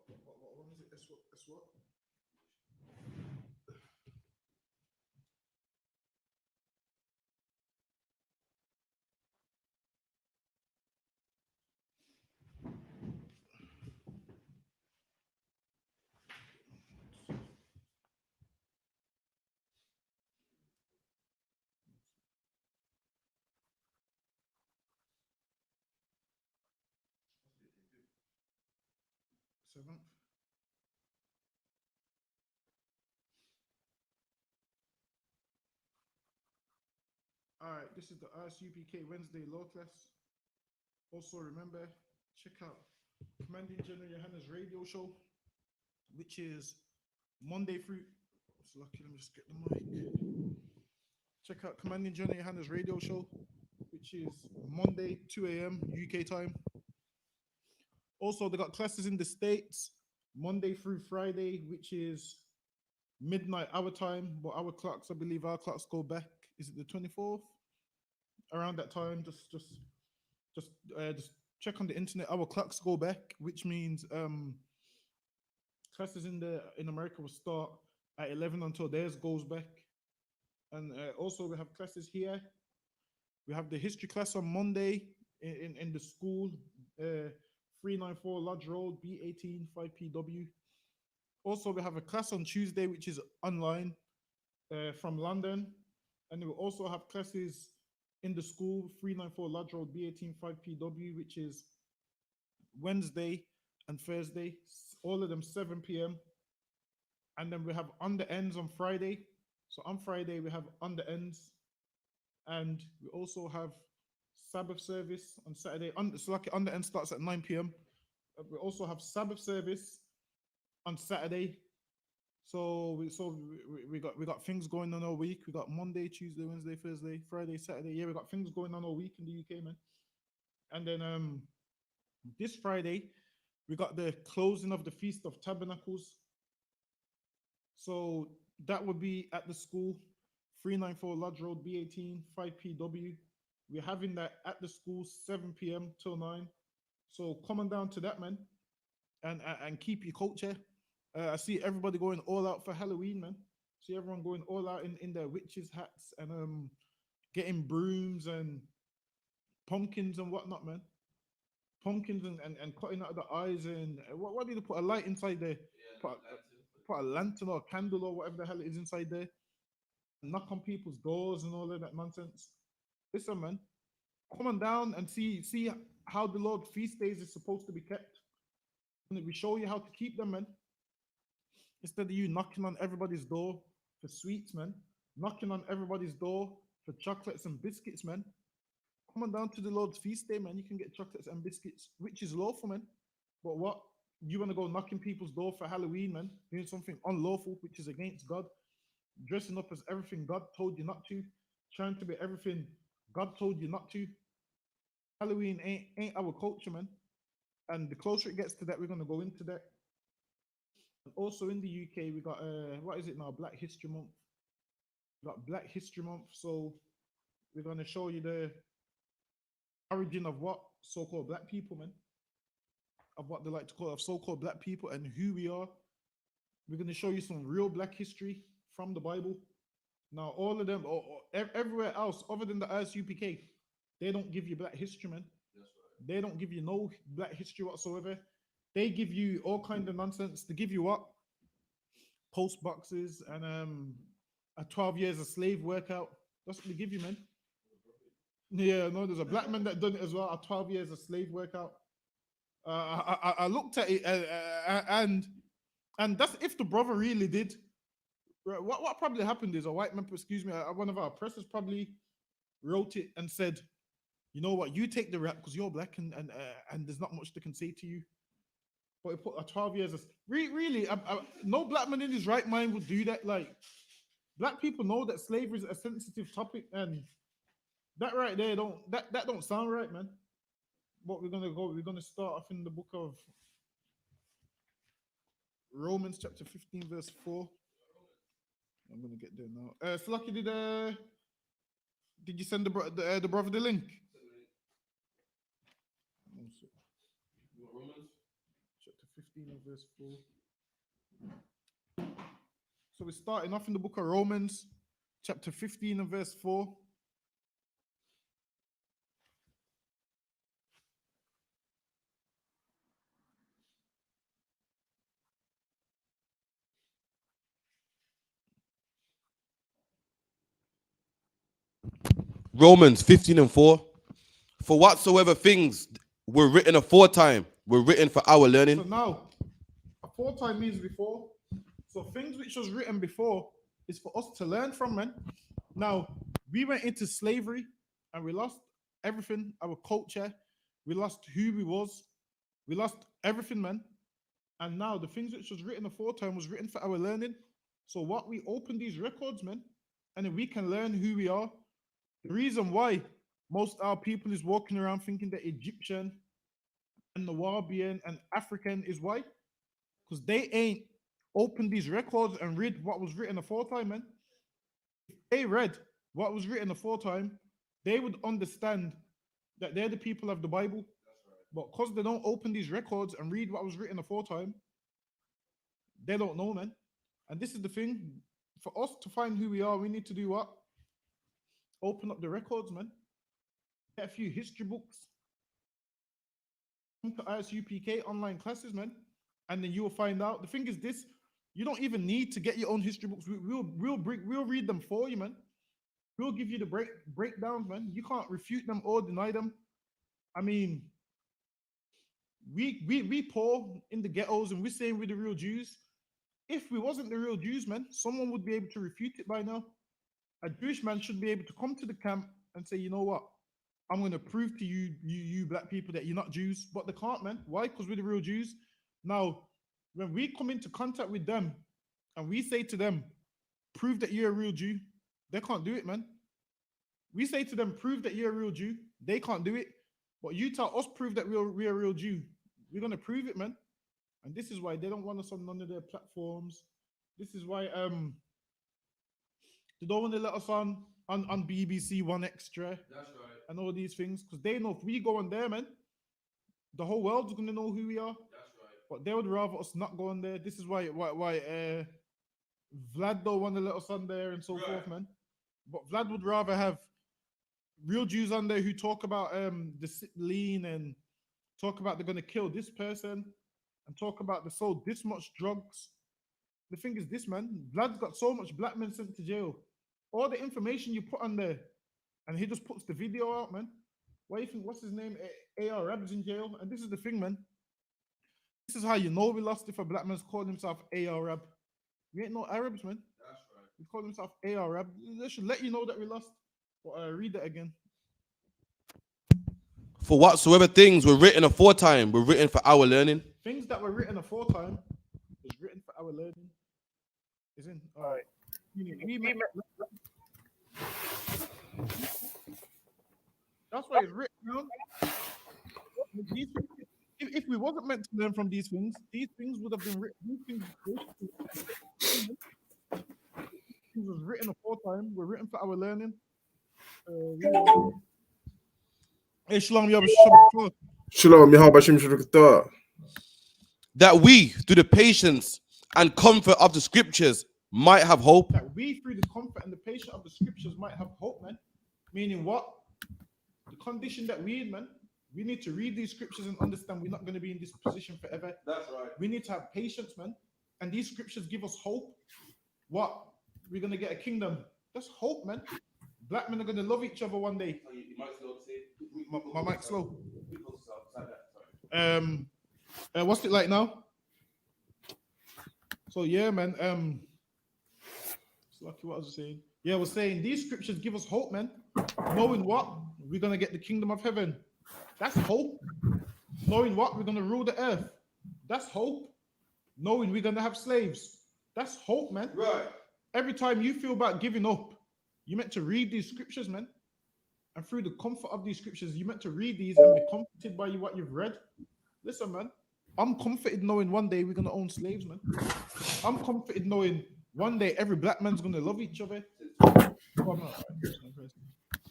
What one is it? S what? 7th. All right, this is the RSUPK Wednesday law class. Also, remember, check out Commanding General Johanna's radio show, which is Monday through. It's lucky, let me just get the mic. Check out Commanding General Johanna's radio show, which is Monday, 2 a.m. UK time. Also, they got classes in the States, Monday through Friday, which is midnight our time, but our clocks, I believe our clocks go back. Is it the 24th? Around that time, just check on the internet. Our clocks go back, which means classes in America will start at 11 until theirs goes back. And also we have classes here. We have the history class on Monday in the school, 394 Lodge Road, B18 5PW. Also, we have a class on Tuesday, which is online from London. And we also have classes in the school, 394 Lodge Road, B18 5PW, which is Wednesday and Thursday, all of them 7 p.m. And then we have on the ends on Friday. So on Friday, we have on the ends. And we also have Sabbath service on Saturday. So like on the end starts at 9 p.m. We also have Sabbath service on Saturday. So we got things going on all week. We got Monday, Tuesday, Wednesday, Thursday, Friday, Saturday. Yeah, we got things going on all week in the UK, man. And then this Friday, we got the closing of the Feast of Tabernacles. So that would be at the school, 394 Lodge Road, B18 5PW. We're having that at the school, 7 p.m. till 9. So come on down to that, man, and keep your culture. I see everybody going all out for Halloween, man. See everyone going all out in their witches' hats and getting brooms and pumpkins and whatnot, man. Pumpkins and cutting out the eyes and what did they put a light inside there? Yeah, Put a lantern or a candle or whatever the hell it is inside there. Knock on people's doors and all of that nonsense. Listen, man, come on down and see how the Lord feast days is supposed to be kept. And we show you how to keep them, man. Instead of you knocking on everybody's door for sweets, man, knocking on everybody's door for chocolates and biscuits, man. Come on down to the Lord's feast day, man. You can get chocolates and biscuits, which is lawful, man. But what? You want to go knocking people's door for Halloween, man? Doing something unlawful, which is against God. Dressing up as everything God told you not to. Trying to be everything God told you not to. Halloween ain't our culture, man. And the closer it gets to that, we're gonna go into that. And also in the UK, we got what is it now? Black History Month. We got Black History Month, so we're gonna show you the origin of what so-called black people, man. Of what they like to call of so-called black people and who we are. We're gonna show you some real black history from the Bible. Now, all of them, or everywhere else other than the ISUPK, they don't give you black history, man. that's right. They don't give you no black history whatsoever. They give you all kind of nonsense. They give you what? Post boxes and a 12 years a slave workout. That's what they give you, man. Yeah, no, there's a black man that done it as well. A 12 years a slave workout. I looked at it and that's if the brother really did. Right, what probably happened is a white man, excuse me, one of our oppressors probably wrote it and said, you know what, you take the rap because you're black and there's not much they can say to you. But he put a 12 years. Really, no black man in his right mind would do that. Like, black people know that slavery is a sensitive topic, and that right there that don't sound right, man. But we're gonna start off in the book of Romans chapter 15, verse 4. I'm gonna get there now. Slucky, did you send the brother the link? You want Romans? Chapter 15 and verse 4. So we're starting off in the book of Romans, chapter 15 and verse 4. Romans 15 and 4. For whatsoever things were written aforetime were written for our learning. So now, aforetime means before. So things which was written before is for us to learn from, man. Now, we went into slavery and we lost everything, our culture. We lost who we was. We lost everything, man. And now the things which was written aforetime was written for our learning. So what we open these records, man, and then we can learn who we are. The reason why most our people is walking around thinking that Egyptian and Nubian and African is why? Because they ain't opened these records and read what was written aforetime, man. If they read what was written aforetime, they would understand that they're the people of the Bible. But because they don't open these records and read what was written aforetime, they don't know, man. And this is the thing. For us to find who we are, we need to do what? Open up the records, man. Get a few history books. Come to ISUPK online classes, man. And then you will find out. The thing is this, you don't even need to get your own history books. We'll read them for you, man. We'll give you the breakdowns, man. You can't refute them or deny them. I mean, we poor in the ghettos and we're saying we're the real Jews. If we wasn't the real Jews, man, someone would be able to refute it by now. A Jewish man should be able to come to the camp and say, you know what? I'm going to prove to you black people that you're not Jews. But they can't, man. Why? Because we're the real Jews. Now, when we come into contact with them and we say to them, prove that you're a real Jew, they can't do it, man. We say to them, prove that you're a real Jew. They can't do it. But you tell us, prove that we're a real Jew. We're going to prove it, man. And this is why they don't want us on none of their platforms. This is why they don't want to let us on BBC One Extra. That's right. And all these things. Because they know if we go on there, man, the whole world's going to know who we are. That's right. But they would rather us not go on there. This is why Vlad don't want to let us on there and so forth, man. But Vlad would rather have real Jews on there who talk about the lean and talk about they're going to kill this person and talk about they sold this much drugs. The thing is this, man, Vlad's got so much black men sent to jail. All the information you put on there, and he just puts the video out, man. Why do you think, what's his name? Arab's in jail. And this is the thing, man. This is how you know we lost if a black man's called himself Arab. We ain't no Arabs, man. That's right. He called himself Arab. They should let you know that we lost. But read that again. For whatsoever things were written aforetime were written for our learning. Things that were written aforetime was written for our learning. Is in. All right. That's why it's written down. If we wasn't meant to learn from these things would have been written. These things was written aforetime. Were written for our learning. Hey, Shalom, Shalom, Yahweh That we, through the patience and comfort of the scriptures, might have hope. That we, through the comfort and the patience of the scriptures, might have hope, man. Meaning what? The condition that we in, man. We need to read these scriptures and understand we're not going to be in this position forever. That's right. We need to have patience, man. And these scriptures give us hope. What? We're going to get a kingdom. That's hope, man. Black men are going to love each other one day. My mic's slow. What's it like now? So yeah, man. It's lucky what I was saying. Yeah, I was saying these scriptures give us hope, man. Knowing what? We're gonna get the kingdom of heaven. That's hope. Knowing what? We're gonna rule the earth. That's hope. Knowing we're gonna have slaves. That's hope, man. Right. Every time you feel about giving up, you're meant to read these scriptures, man. And through the comfort of these scriptures, you're meant to read these and be comforted by what you've read. Listen, man. I'm comforted knowing one day we're gonna own slaves, man. I'm comforted knowing one day every black man's gonna love each other.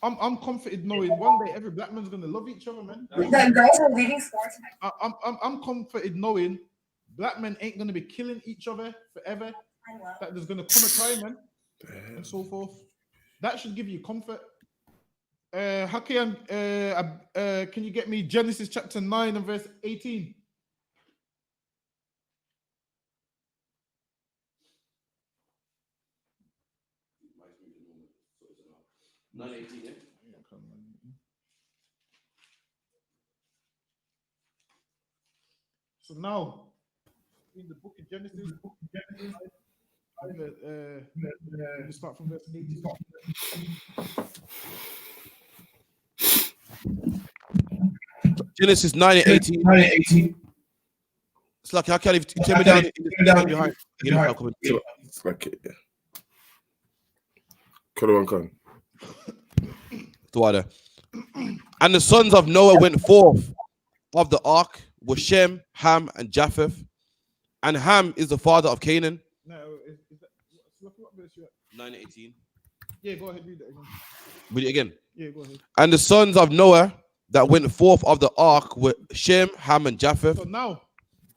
I'm comforted knowing one day every black man's gonna love each other, man. The girls are leaving sports. I'm comforted knowing black men ain't gonna be killing each other forever. That there's gonna come a time, man, and so forth. That should give you comfort. Hakim, can you get me Genesis chapter 9 and verse 18? So now, in the book of Genesis, we start from verse 18. Genesis 9 and 18. It's like I can't even tell me down behind. It's like it, yeah. Kalawan Khan. And the sons of Noah went forth of the ark were Shem, Ham, and Japheth. And Ham is the father of Canaan. No, is that what verse you at? 9 and 18. Yeah, go ahead, read it again. Read it again. Yeah, go ahead. And the sons of Noah that went forth of the ark were Shem, Ham, and Japheth. So now,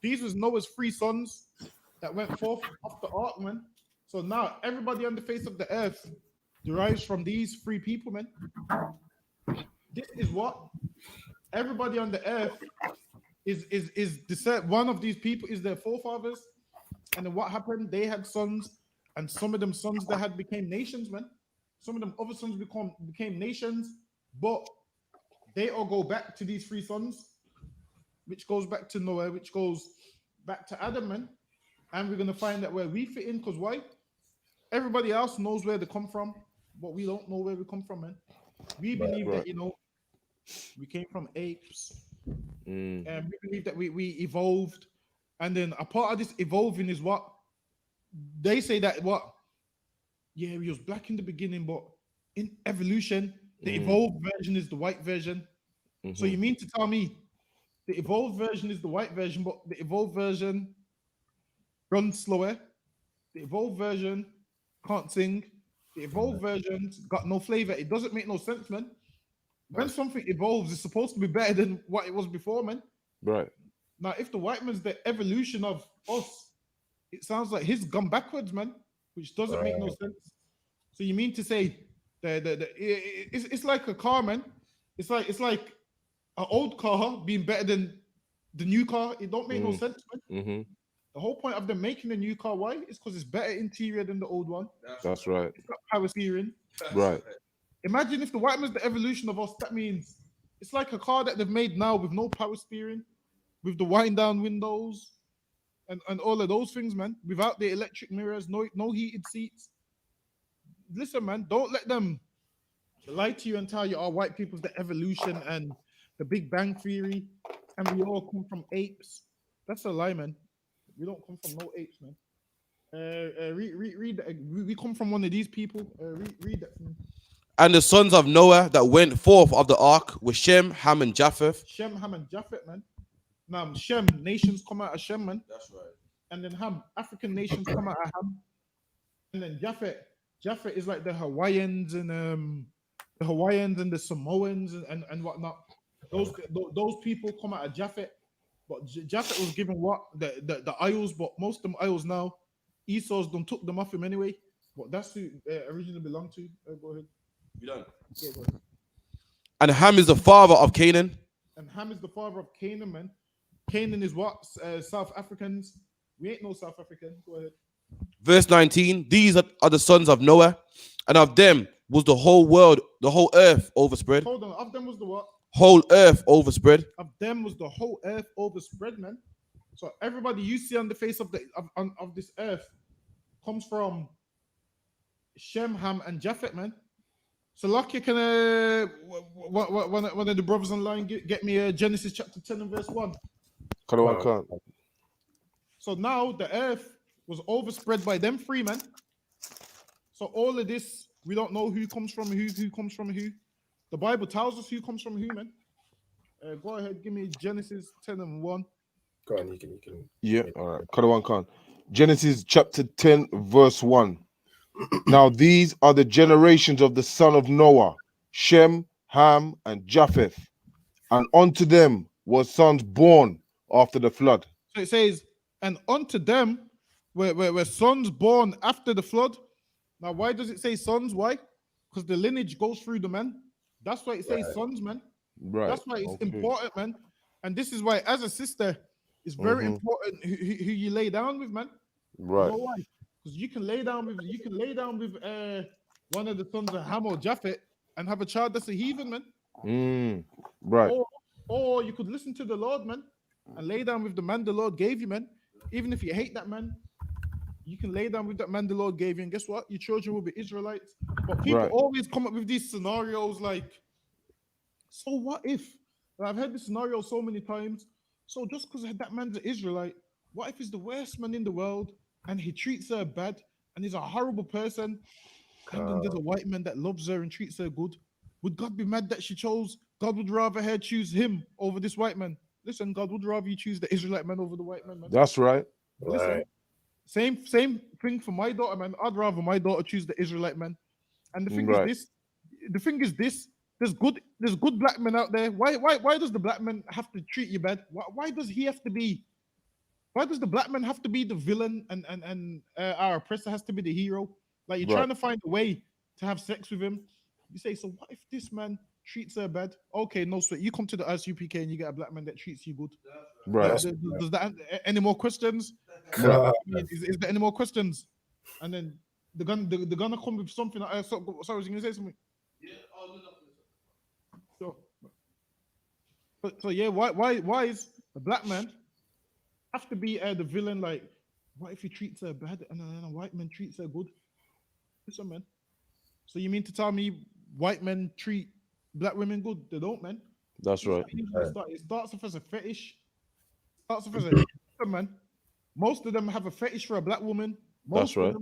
these was Noah's 3 sons that went forth off the ark, man. So now everybody on the face of the earth derives from these 3 people, man. This is what everybody on the earth is descent. One of these people is their forefathers, and then what happened? They had sons, and some of them sons that had became nations, man. Some of them other sons became nations, but they all go back to these 3 sons, which goes back to Noah, which goes back to Adam, man. And we're gonna find out where we fit in, because why? Everybody else knows where they come from, but we don't know where we come from, man. We believe that, you know, we came from apes, and we believe that we evolved, and then a part of this evolving is what they say that what? Yeah, we was black in the beginning, but in evolution, the evolved version is the white version. So you mean to tell me the evolved version is the white version, but the evolved version runs slower, the evolved version can't sing, the evolved version's got no flavor? It doesn't make no sense, man. When something evolves, it's supposed to be better than what it was before, man. Right. Now, if the white man's the evolution of us, it sounds like he's gone backwards, man, which doesn't make no sense. So you mean to say it's like a car, man? It's like an old car being better than the new car. It don't make no sense, man. The whole point of them making a new car, why? Is because it's better interior than the old one. That's right. It's got power steering. Right. Imagine if the white man's the evolution of us. That means it's like a car that they've made now with no power steering, with the wind down windows, and all of those things, man. Without the electric mirrors, no heated seats. Listen, man, don't let them lie to you and tell you, oh, white people's the evolution and the Big Bang Theory, and we all come from apes. That's a lie, man. We don't come from no apes, man. Read that. We come from one of these people. Read that for me. And the sons of Noah that went forth of the ark were Shem, Ham, and Japheth. Shem, Ham, and Japheth, man. Now, Shem, nations come out of Shem, man. That's right. And then Ham, African nations come out of Ham. And then Japheth is like the Hawaiians and the Samoans and whatnot. Those people come out of Japheth. But Japheth was given what? The isles, but most of them isles now, Esau's done took them off him anyway. But that's who originally belonged to. Go ahead. You done? Yeah, go ahead. And Ham is the father of Canaan. And Ham is the father of Canaan, man. Canaan is what? South Africans. We ain't no South African. Go ahead. Verse 19. These are the sons of Noah, and of them was the whole world, the whole earth overspread. Hold on. Of them was the what? Whole earth overspread. Of them was the whole earth overspread, man. So everybody you see on the face of this earth comes from Shem, Ham, and Japheth, man. So lucky, can one of the brothers online get me Genesis chapter 10 and verse 1? So now the earth was overspread by them 3, man. So all of this, we don't know who comes from who comes from who. The Bible tells us who comes from who, man. Go ahead, give me Genesis 10 and 1. Go on, you can. Yeah, all right. Kalawan Khan. Genesis chapter 10, verse 1. Now these are the generations of the son of Noah, Shem, Ham, and Japheth. And unto them were sons born after the flood. So it says, and unto them were sons born after the flood. Now, why does it say sons? Why? Because the lineage goes through the man. That's why it says sons, man. Right. That's why it's Okay. important, man. And this is why, as a sister, it's very important who you lay down with, man. Right. You know why? Because you can lay down with one of the sons of Ham or Japhet and have a child that's a heathen, man. Right. Or you could listen to the Lord, man, and lay down with the man the Lord gave you, man. Even if you hate that man, you can lay down with that man the Lord gave you, and guess what? Your children will be Israelites. But people always come up with these scenarios like, so what if? And I've heard this scenario so many times. So just because that man's an Israelite, what if he's the worst man in the world and he treats her bad and he's a horrible person? And then there's a white man that loves her and treats her good. Would God be mad that she chose? God would rather her choose him over this white man. Listen, God would rather you choose the Israelite man over the white man, man. That's right. Listen, same thing for my daughter, man. I'd rather my daughter choose the Israelite man. And the thing is this. There's good black men out there. Why does the black man have to treat you bad? Why does he have to be? Why does the black man have to be the villain and our oppressor has to be the hero? Like you're trying to find a way to have sex with him. You say, so what if this man treats her bad? Okay, no sweat. You come to the ICUPK and you get a black man that treats you good. Right. Does that any more questions? Right. Is there any more questions? And then they're gonna come with something. Sorry, I was gonna say something. Yeah, so yeah, why is a black man have to be the villain? Like, what if he treats her bad and then a white man treats her good? Listen, man. So you mean to tell me white men treat black women good? They don't, man. That's right. It starts off as a fetish. Listen, man. Most of them have a fetish for a black woman. That's right.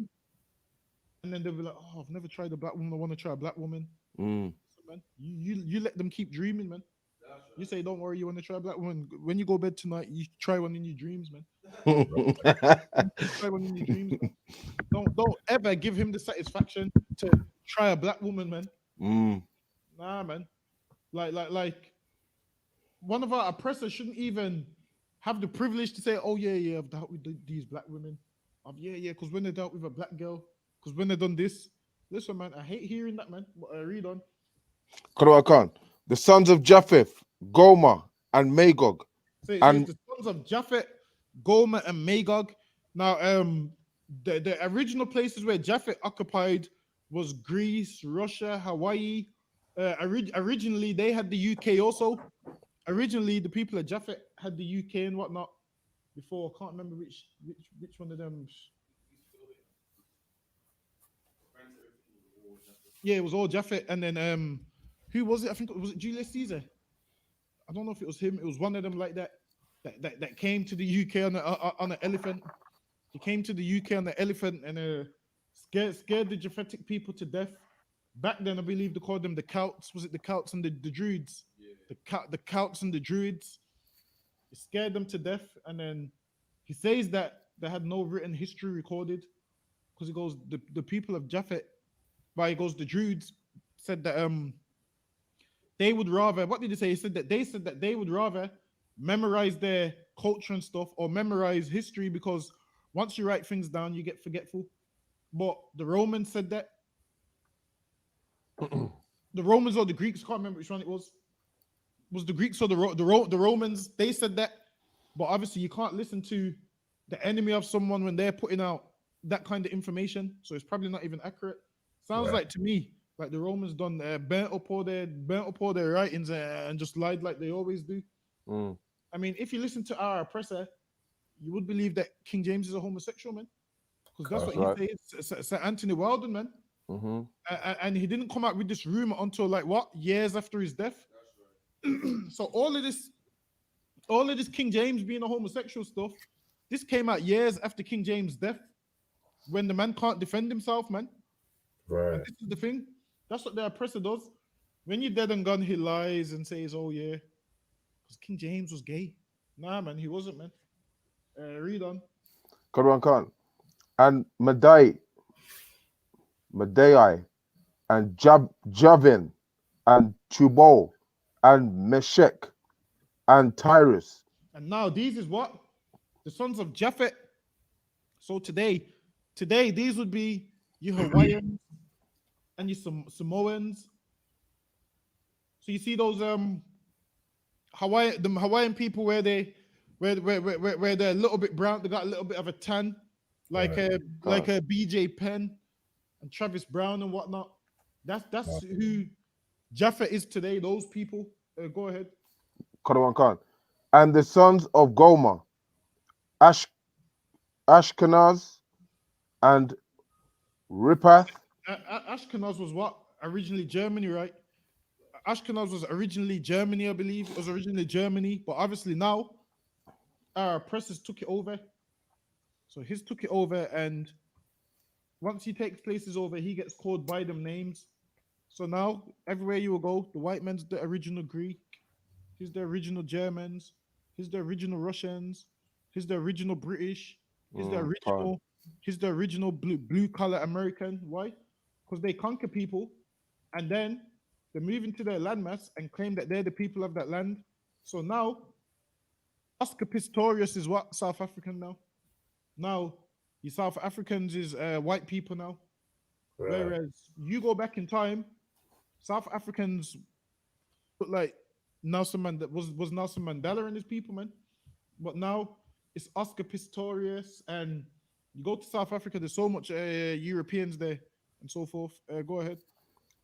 And then they'll be like, "Oh, I've never tried a black woman. I want to try a black woman." Mm. So, man, you let them keep dreaming, man. You say, "Don't worry, you want to try a black woman." When you go bed tonight, you try one in your dreams, man. Try one in your dreams. Man. Don't ever give him the satisfaction to try a black woman, man. Nah, man. Like one of our oppressors shouldn't even have the privilege to say, "Oh yeah, I've dealt with these black women." Yeah, because when they dealt with a black girl, because when they done this, listen, man, I hate hearing that, man. But read on. Khan, the sons of Japheth, Gomer, and Magog. So it says the sons of Japhet, Gomer, and Magog. Now, the original places where Japhet occupied was Greece, Russia, Hawaii. Originally, they had the UK also. Originally, the people of Japhet had the UK and whatnot. Before, I can't remember which one of them. Yeah, it was all Japhet, and then who was it? I think was it Julius Caesar. I don't know if it was him. It was one of them like that came to the UK on an elephant. He came to the UK on an elephant and scared the Japhetic people to death. Back then, I believe they called them the Celts. Was it the Celts and the Druids? Yeah. The Celts and the Druids. He scared them to death, and then he says that they had no written history recorded because he goes the people of Japhet. But he goes the Druids said that they would rather, what did he say? He said that they would rather memorize their culture and stuff or memorize history because once you write things down, you get forgetful. But the Romans said that. The Romans or the Greeks, can't remember which one it was. Was the Greeks or the Romans? They said that. But obviously, you can't listen to the enemy of someone when they're putting out that kind of information. So it's probably not even accurate. Sounds like to me, like the Romans done burnt up all their writings and just lied like they always do. I mean, if you listen to our oppressor, you would believe that King James is a homosexual, man. Because that's what he says. Sir Anthony Weldon, man. And he didn't come out with this rumor until like what years after his death. So all of this King James being a homosexual stuff, this came out years after King James' death, when the man can't defend himself, man. Right. And this is the thing. That's what the oppressor does. When you're dead and gone, he lies and says, "Oh yeah, because King James was gay." Nah, man, he wasn't, man. Read on. Khan. And Madai, and Javin, and Tubal, and Meshech, and Tyrus. And now these is what? the sons of Japhet. So today these would be your Hawaiians and your Samoans. So you see those Hawaiian people where they're a little bit brown, they got a little bit of a tan, like a BJ Penn and Travis Brown and whatnot. That's who Jaffa is today. Those people. Go ahead. Karawan Khan. And the sons of Gomer, Ashkenaz and Ripath. Ashkenaz was what? Originally Germany, right? Ashkenaz was originally Germany, I believe. It was originally Germany, but obviously now our oppressors took it over. So his took it over, and once he takes places over, he gets called by them names. So now everywhere you will go, the white man's the original Greek, he's the original Germans, he's the original Russians, he's the original British, he's the original blue collar American. Why? Because they conquer people, and then they move into their landmass and claim that they're the people of that land. So now, Oscar Pistorius is what? South African now. Now, you South Africans is white people now. Right. Whereas you go back in time, South Africans look like Nelson Mandela was Nelson Mandela and his people, man. But now it's Oscar Pistorius, and you go to South Africa, there's so much Europeans there and so forth. Go ahead.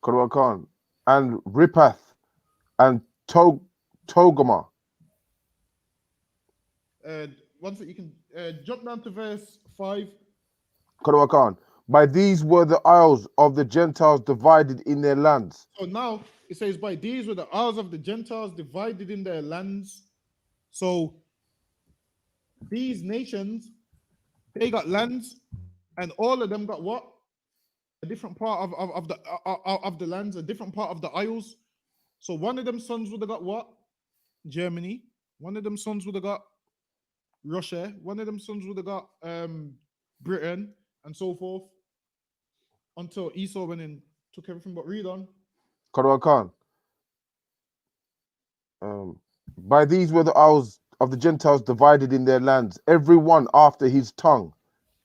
Karawan Khan. And Ripath and Togama. Once you can jump down to verse 5. Karawan Khan. By these were the isles of the Gentiles divided in their lands. So now it says, by these were the isles of the Gentiles divided in their lands. So these nations, they got lands, and all of them got what? A different part of the lands, a different part of the isles. So one of them sons would have got what? Germany. One of them sons would have got Russia. One of them sons would have got Britain, and so forth, until Esau went and took everything. But read on. Karawan Khan. By these were the isles of the Gentiles divided in their lands, every one after his tongue.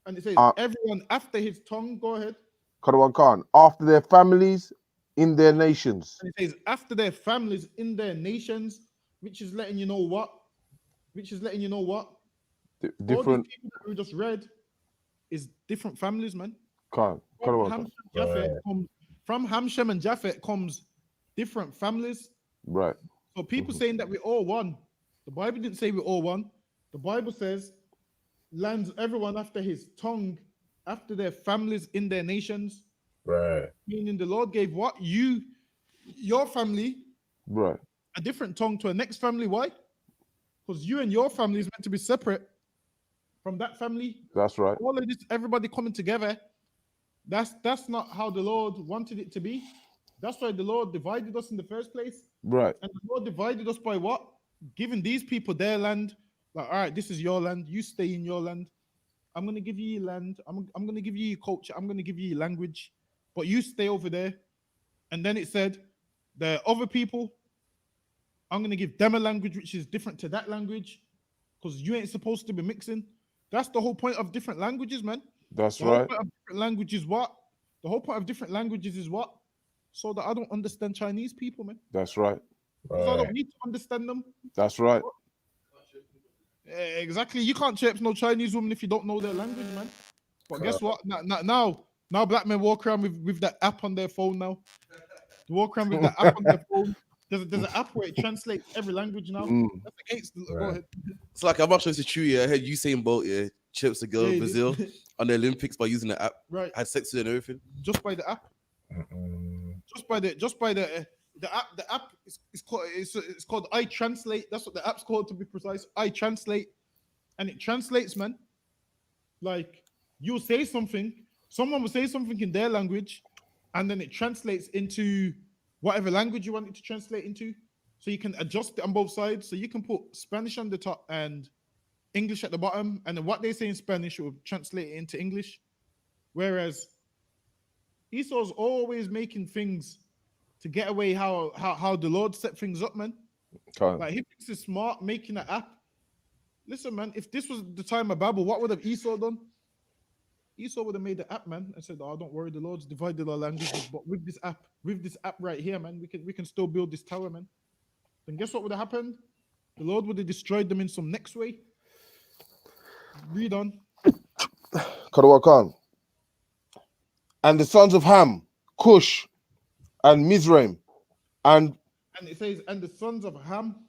And it says, everyone after his tongue. Go ahead. Karawan Khan. After their families in their nations. And it says, after their families in their nations, which is letting you know what? Different. All these people that we just read is different families, man. Khan. From Ham, Shem, and Japhet comes different families. Right. So people saying that we're all one. The Bible didn't say we're all one. The Bible says lands everyone after his tongue, after their families in their nations. Right. Meaning the Lord gave what? Your family, right, a different tongue to a next family. Why? Because you and your family is meant to be separate from that family. That's right. All of this, everybody coming together. That's not how the Lord wanted it to be. That's why the Lord divided us in the first place. Right. And the Lord divided us by what? Giving these people their land. Like, all right, this is your land. You stay in your land. I'm going to give you your land. I'm going to give you your culture. I'm going to give you your language. But you stay over there. And then it said, the other people, I'm going to give them a language which is different to that language, because you ain't supposed to be mixing. That's the whole point of different languages, man. That's the right. Whole point of different languages, what? The whole point of different languages is what? So that I don't understand Chinese people, man. That's right. Because I don't need to understand them. That's right. Exactly. You can't chirp no Chinese woman if you don't know their language, man. But guess what? Now black men walk around with that app on their phone now. They walk around with that app on their phone. There's an app where it translates every language now. That's against the Go ahead. It's like, I'm not sure it's true. Yeah, I heard Usain Bolt, chips a girl in Brazil on the Olympics by using the app. Right. Had sex with her and everything. Just by the app. Just by the app. The app is called it's called iTranslate. That's what the app's called, to be precise. iTranslate, and it translates, man. Like, you'll say something, someone will say something in their language, and then it translates into whatever language you want it to translate into. So you can adjust it on both sides. So you can put Spanish on the top and English at the bottom, and then what they say in Spanish will translate it into English. Whereas Esau's always making things to get away how the Lord set things up, man. Okay. Like, he thinks it's smart making an app Listen, man, if this was the time of Babel, what would have Esau done? Esau would have made the app, man, and said, "Oh, don't worry, the Lord's divided our languages, but with this app right here, man, we can still build this tower, man." Then guess what would have happened? The Lord would have destroyed them in some next way. Read on. Karawakan. And the sons of Ham, Cush, and Mizraim, and it says, and the sons of Ham.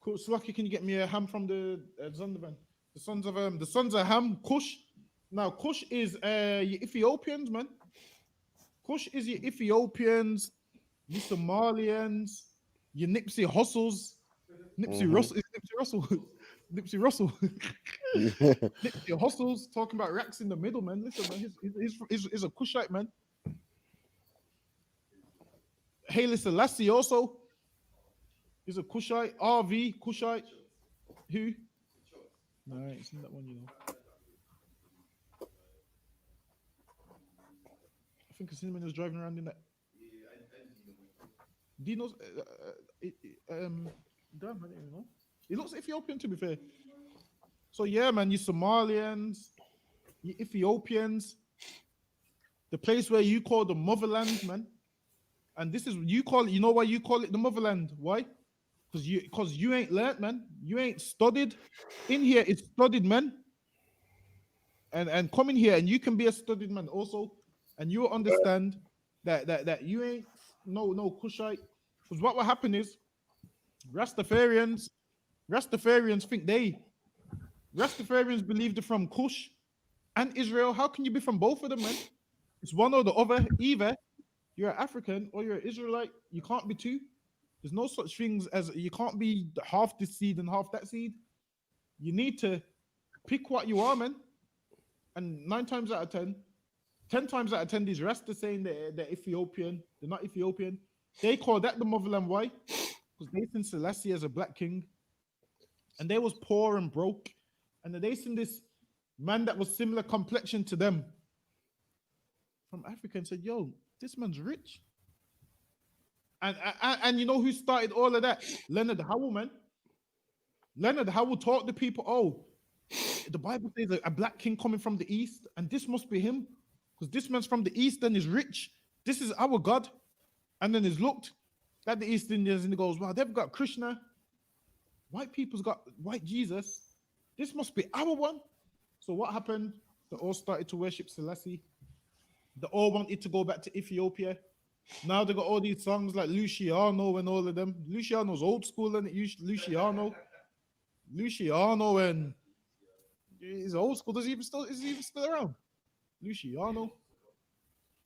Cool, Slaki, can you get me a Ham from the Zondervan? The sons of Ham, Cush. Now, Cush is your Ethiopians, man. Cush is your Ethiopians, your Somalians, your Nipsey Hussles. Nipsey Russell is Nipsey Russell. Nipsey Russell. Nipsey Hussles talking about racks in the middle, man. Listen, man, he's a Cushite, man. Haile Selassie also is a Cushite. RV, Cushite. Who? No, it's not that one, you know. I think Cinnamon was driving around in that. Dino's. Damn, I don't even know. He looks Ethiopian, to be fair. So yeah, man, you Somalians, you Ethiopians, the place where you call the motherland, man. And this is you call it. You know why you call it the motherland? Why? Because you ain't learnt, man. You ain't studied. In here, it's studied, man. And come in here, and you can be a studied man also, and you'll understand that you ain't no Cushite. Because what will happen is Rastafarians think Rastafarians believe they're from Kush and Israel. How can you be from both of them, man? It's one or the other. Either you're an African or you're an Israelite. You can't be two. There's no such things as you can't be half this seed and half that seed. You need to pick what you are, man. And 9 times out of 10, 10 times out of 10, these Rastas saying they're Ethiopian. They're not Ethiopian. They call that the motherland. Why? Because they seen Selassie as a black king. And they was poor and broke. And they seen this man that was similar complexion to them from Africa and said, yo, this man's rich. And you know who started all of that? Leonard Howell, man. Leonard Howell taught the people, oh, the Bible says a black king coming from the east, and this must be him. Because this man's from the east and is rich. This is our God. And then he's looked at the East Indians and he goes, wow, they've got Krishna. White people's got white Jesus. This must be our one. So what happened? They all started to worship Selassie. They all wanted to go back to Ethiopia. Now they got all these songs like Luciano and all of them. Luciano's old school, and Luciano and he's old school. Is he even still around? Luciano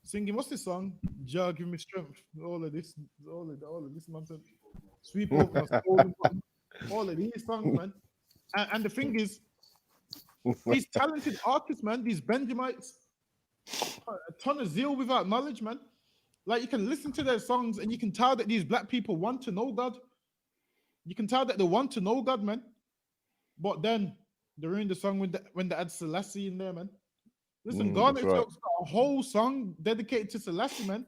singing, what's this song? Jah give me strength. All of this nonsense. Sweep over my soul. All of these songs, man. And the thing is, these talented artists, man, these Benjamites, a ton of zeal without knowledge, man. Like, you can listen to their songs and you can tell that these black people want to know God. You can tell that they want to know God, man. But then they ruined the song when they add Selassie in there, man. Listen, Garnet Stokes got a whole song dedicated to Selassie, man.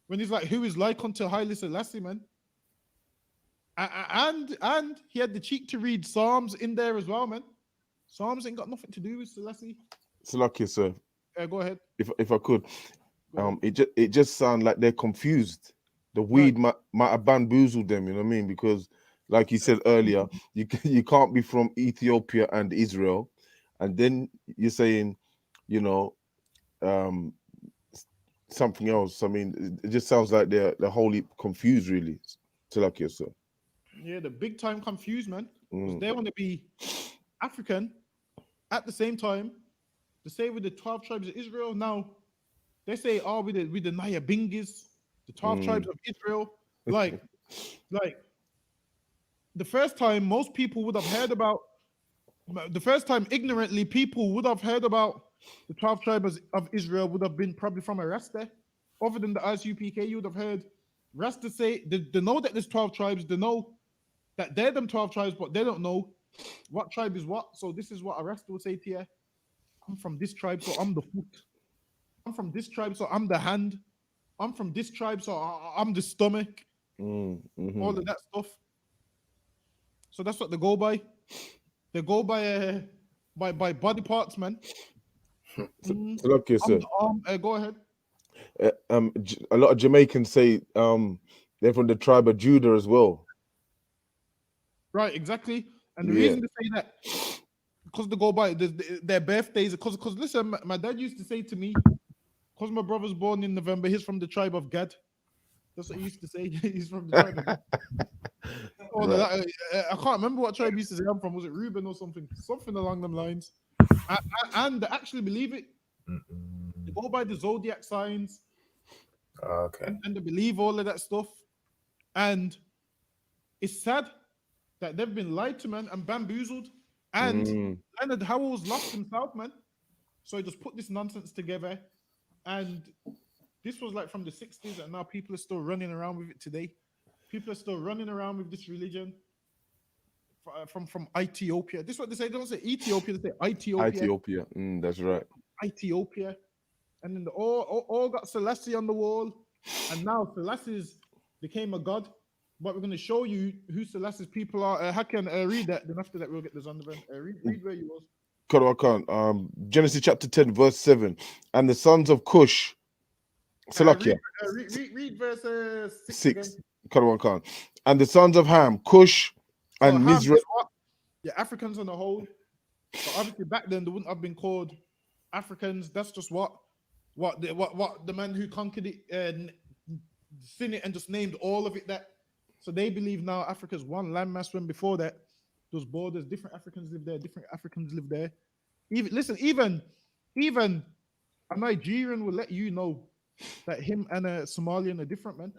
When he's like, who is like unto Haile Selassie, man. And he had the cheek to read Psalms in there as well, man. Psalms ain't got nothing to do with Selassie. Salakia, sir. Go ahead. If I could, it just sounds like they're confused. The weed might have bamboozled them. You know what I mean? Because, like you said earlier, you can't be from Ethiopia and Israel, and then you're saying, you know, something else. I mean, it just sounds like they're wholly confused, really. Salakia, sir. Yeah, the big time confused, man. They want to be African at the same time. They say with the 12 tribes of Israel. Now they say, oh, with the Nyabingis, the 12 tribes of Israel. Like the first time most people would have heard about, the first time ignorantly people would have heard about the 12 tribes of Israel would have been probably from a Rasta. Other than the ISUPK, you would have heard Rasta say, they know that there's 12 tribes, they know that they're them 12 tribes, but they don't know what tribe is what. So this is what a Rasta would say to you. I'm from this tribe, so I'm the foot. I'm from this tribe, so I'm the hand. I'm from this tribe, so I'm the stomach. All of that stuff. So that's what they go by. They go by body parts, man. Look here, On sir. the arm. Go ahead. A lot of Jamaicans say they're from the tribe of Judah as well. Right, exactly. And the Yeah. reason to say that, because they go by their birthdays. Because listen, my dad used to say to me, because my brother's born in November, he's from the tribe of Gad. That's what he used to say. He's from the tribe of Gad. I can't remember what tribe he used to say I'm from. Was it Reuben or something? Something along them lines. And they actually believe it. They go by the zodiac signs. Okay. And they believe all of that stuff. And it's sad that they've been lied to, man, and bamboozled. And Leonard Howell's lost himself, man. So he just put this nonsense together. And this was like from the 60s, and now people are still running around with it today. People are still running around with this religion from Ethiopia. This is what they say. They don't say Ethiopia, they say Ethiopia. Ethiopia. That's right. Ethiopia. And then all got Selassie on the wall. And now Selassie's became a god. But we're going to show you who Selassie's people are. Hakan, read that. Then after that, we'll get the Zondervan. Read where you was. Karawakan. Genesis chapter 10, verse 7. And the sons of Cush. Salakia. Read verse 6. 6. Karawakan. And the sons of Ham, Cush and Mizraim. Yeah, Africans on the whole. But obviously back then they wouldn't have been called Africans. That's just what the man who conquered it seen it and just named all of it that. So they believe now Africa's one landmass, when before that those borders, different Africans live there, different Africans live there. Even a Nigerian will let you know that him and a Somalian are different, man.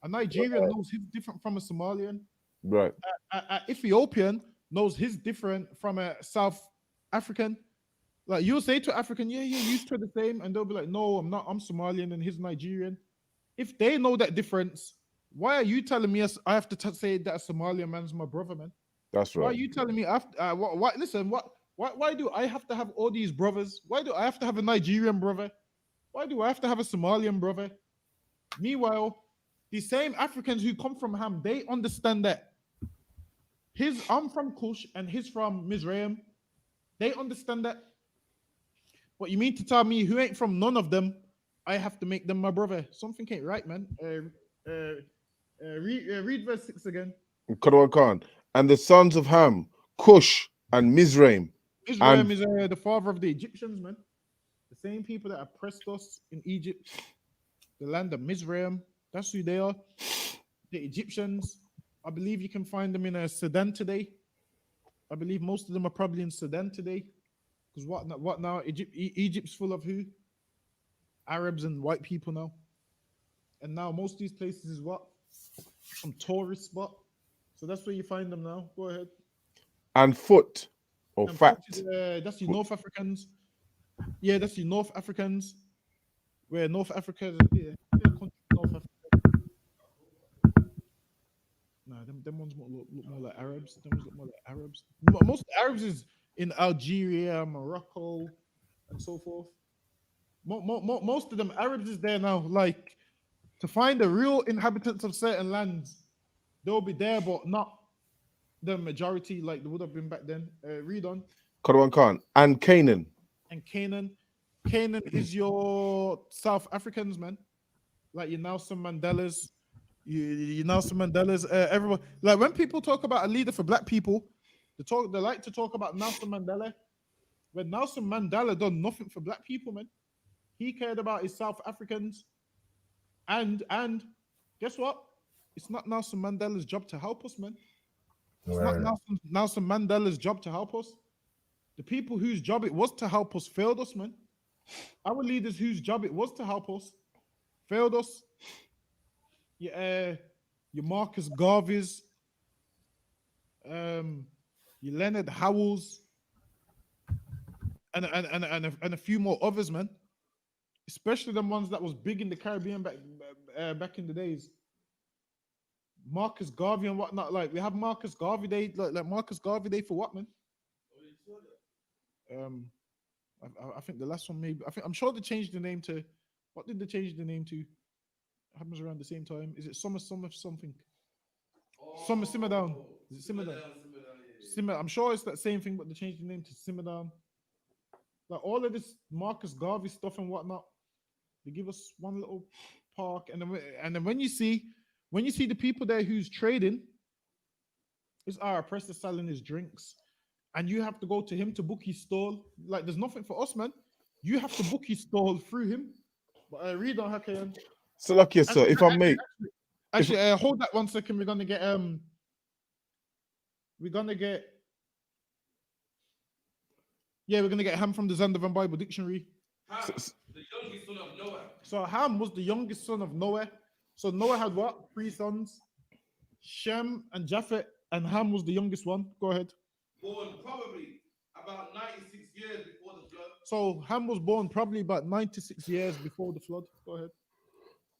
A Nigerian knows he's different from a Somalian. Right. A Ethiopian knows he's different from a South African. Like you'll say to African, yeah, you're used to the same, and they'll be like, no, I'm not. I'm Somalian and he's Nigerian. If they know that difference, why are you telling me I have to say that a Somalian man's my brother, man? That's right. Why are you telling me listen, why do I have to have all these brothers? Why do I have to have a Nigerian brother? Why do I have to have a Somalian brother? Meanwhile, the same Africans who come from Ham, they understand that I'm from Kush and he's from Mizraim. They understand that. But you mean to tell me who ain't from none of them, I have to make them my brother? Something ain't right, man. Read verse 6 again. Karawakan. And the sons of Ham, Cush and Mizraim. Mizraim is the father of the Egyptians, man. The same people that oppressed us in Egypt, the land of Mizraim. That's who they are. The Egyptians. I believe you can find them in Sudan today. I believe most of them are probably in Sudan today. Because what now? Egypt's full of who? Arabs and white people now. And now most of these places is what? Some tourist spot. So that's where you find them now. Go ahead. And Foot or And Fat. That's the North Africans. Yeah, that's the North Africans. Where North Africa is North Africa. Nah, them ones look more like Arabs. Them ones look more like Arabs. Most Arabs is in Algeria, Morocco, and so forth. Most of them Arabs is there now. Like to find the real inhabitants of certain lands, they'll be there, but not the majority like they would have been back then. Read on. Karawan Khan. And Canaan. And Canaan is your South Africans, man. Like your Nelson Mandelas, you Nelson Mandelas. Everyone, like when people talk about a leader for black people, they like to talk about Nelson Mandela. When Nelson Mandela done nothing for black people, man. He cared about his South Africans, and guess what? It's not Nelson Mandela's job to help us, man. It's not Nelson Mandela's job to help us. The people whose job it was to help us failed us, man. Our leaders whose job it was to help us failed us. Your Marcus Garveys, your Leonard Howells, and a few more others, man. Especially the ones that was big in the Caribbean back in the days. Marcus Garvey and whatnot. Like we have Marcus Garvey Day, like Marcus Garvey Day for what, man? I think the last one maybe. I'm sure they changed the name to. What did they change the name to? It happens around the same time. Is it Summer something? Summer Simmer Down. Is it Simmer Down? Simmer. I'm sure it's that same thing, but they changed the name to Simmer Down. Like all of this Marcus Garvey stuff and whatnot. They give us one little park, and then when you see the people there who's trading, it's our oppressor selling his drinks, and you have to go to him to book his stall. Like there's nothing for us, man. You have to book his stall through him. But read on Hakayan. So like yes, sir. If I may, Actually, hold that 1 second. We're gonna get we're gonna get Ham from the Zandavan Bible Dictionary. Ham, the youngest son of Noah. So Ham was the youngest son of Noah. So Noah had what? 3 sons, Shem and Japheth, and Ham was the youngest one. Go ahead. Born probably about 96 years before the flood. So Ham was born probably about 96 years before the flood. Go ahead.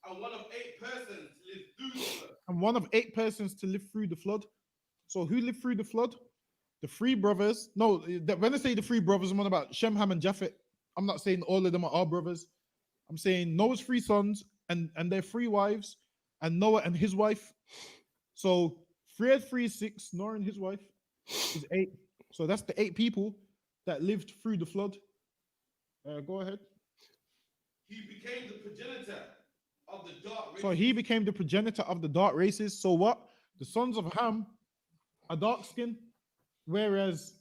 And one of 8 persons lived through the flood. And one of 8 persons to live through the flood. So who lived through the flood? The 3 brothers. No, when I say the 3 brothers, I'm on about Shem, Ham, and Japheth. I'm not saying all of them are our brothers. I'm saying Noah's 3 sons and their 3 wives, and Noah and his wife. So 3 and 3 is 6. Noah and his wife is 8. So that's the 8 people that lived through the flood. Go ahead. He became the progenitor of the dark races. So he became the progenitor of the dark races. So what? The sons of Ham are dark skinned, whereas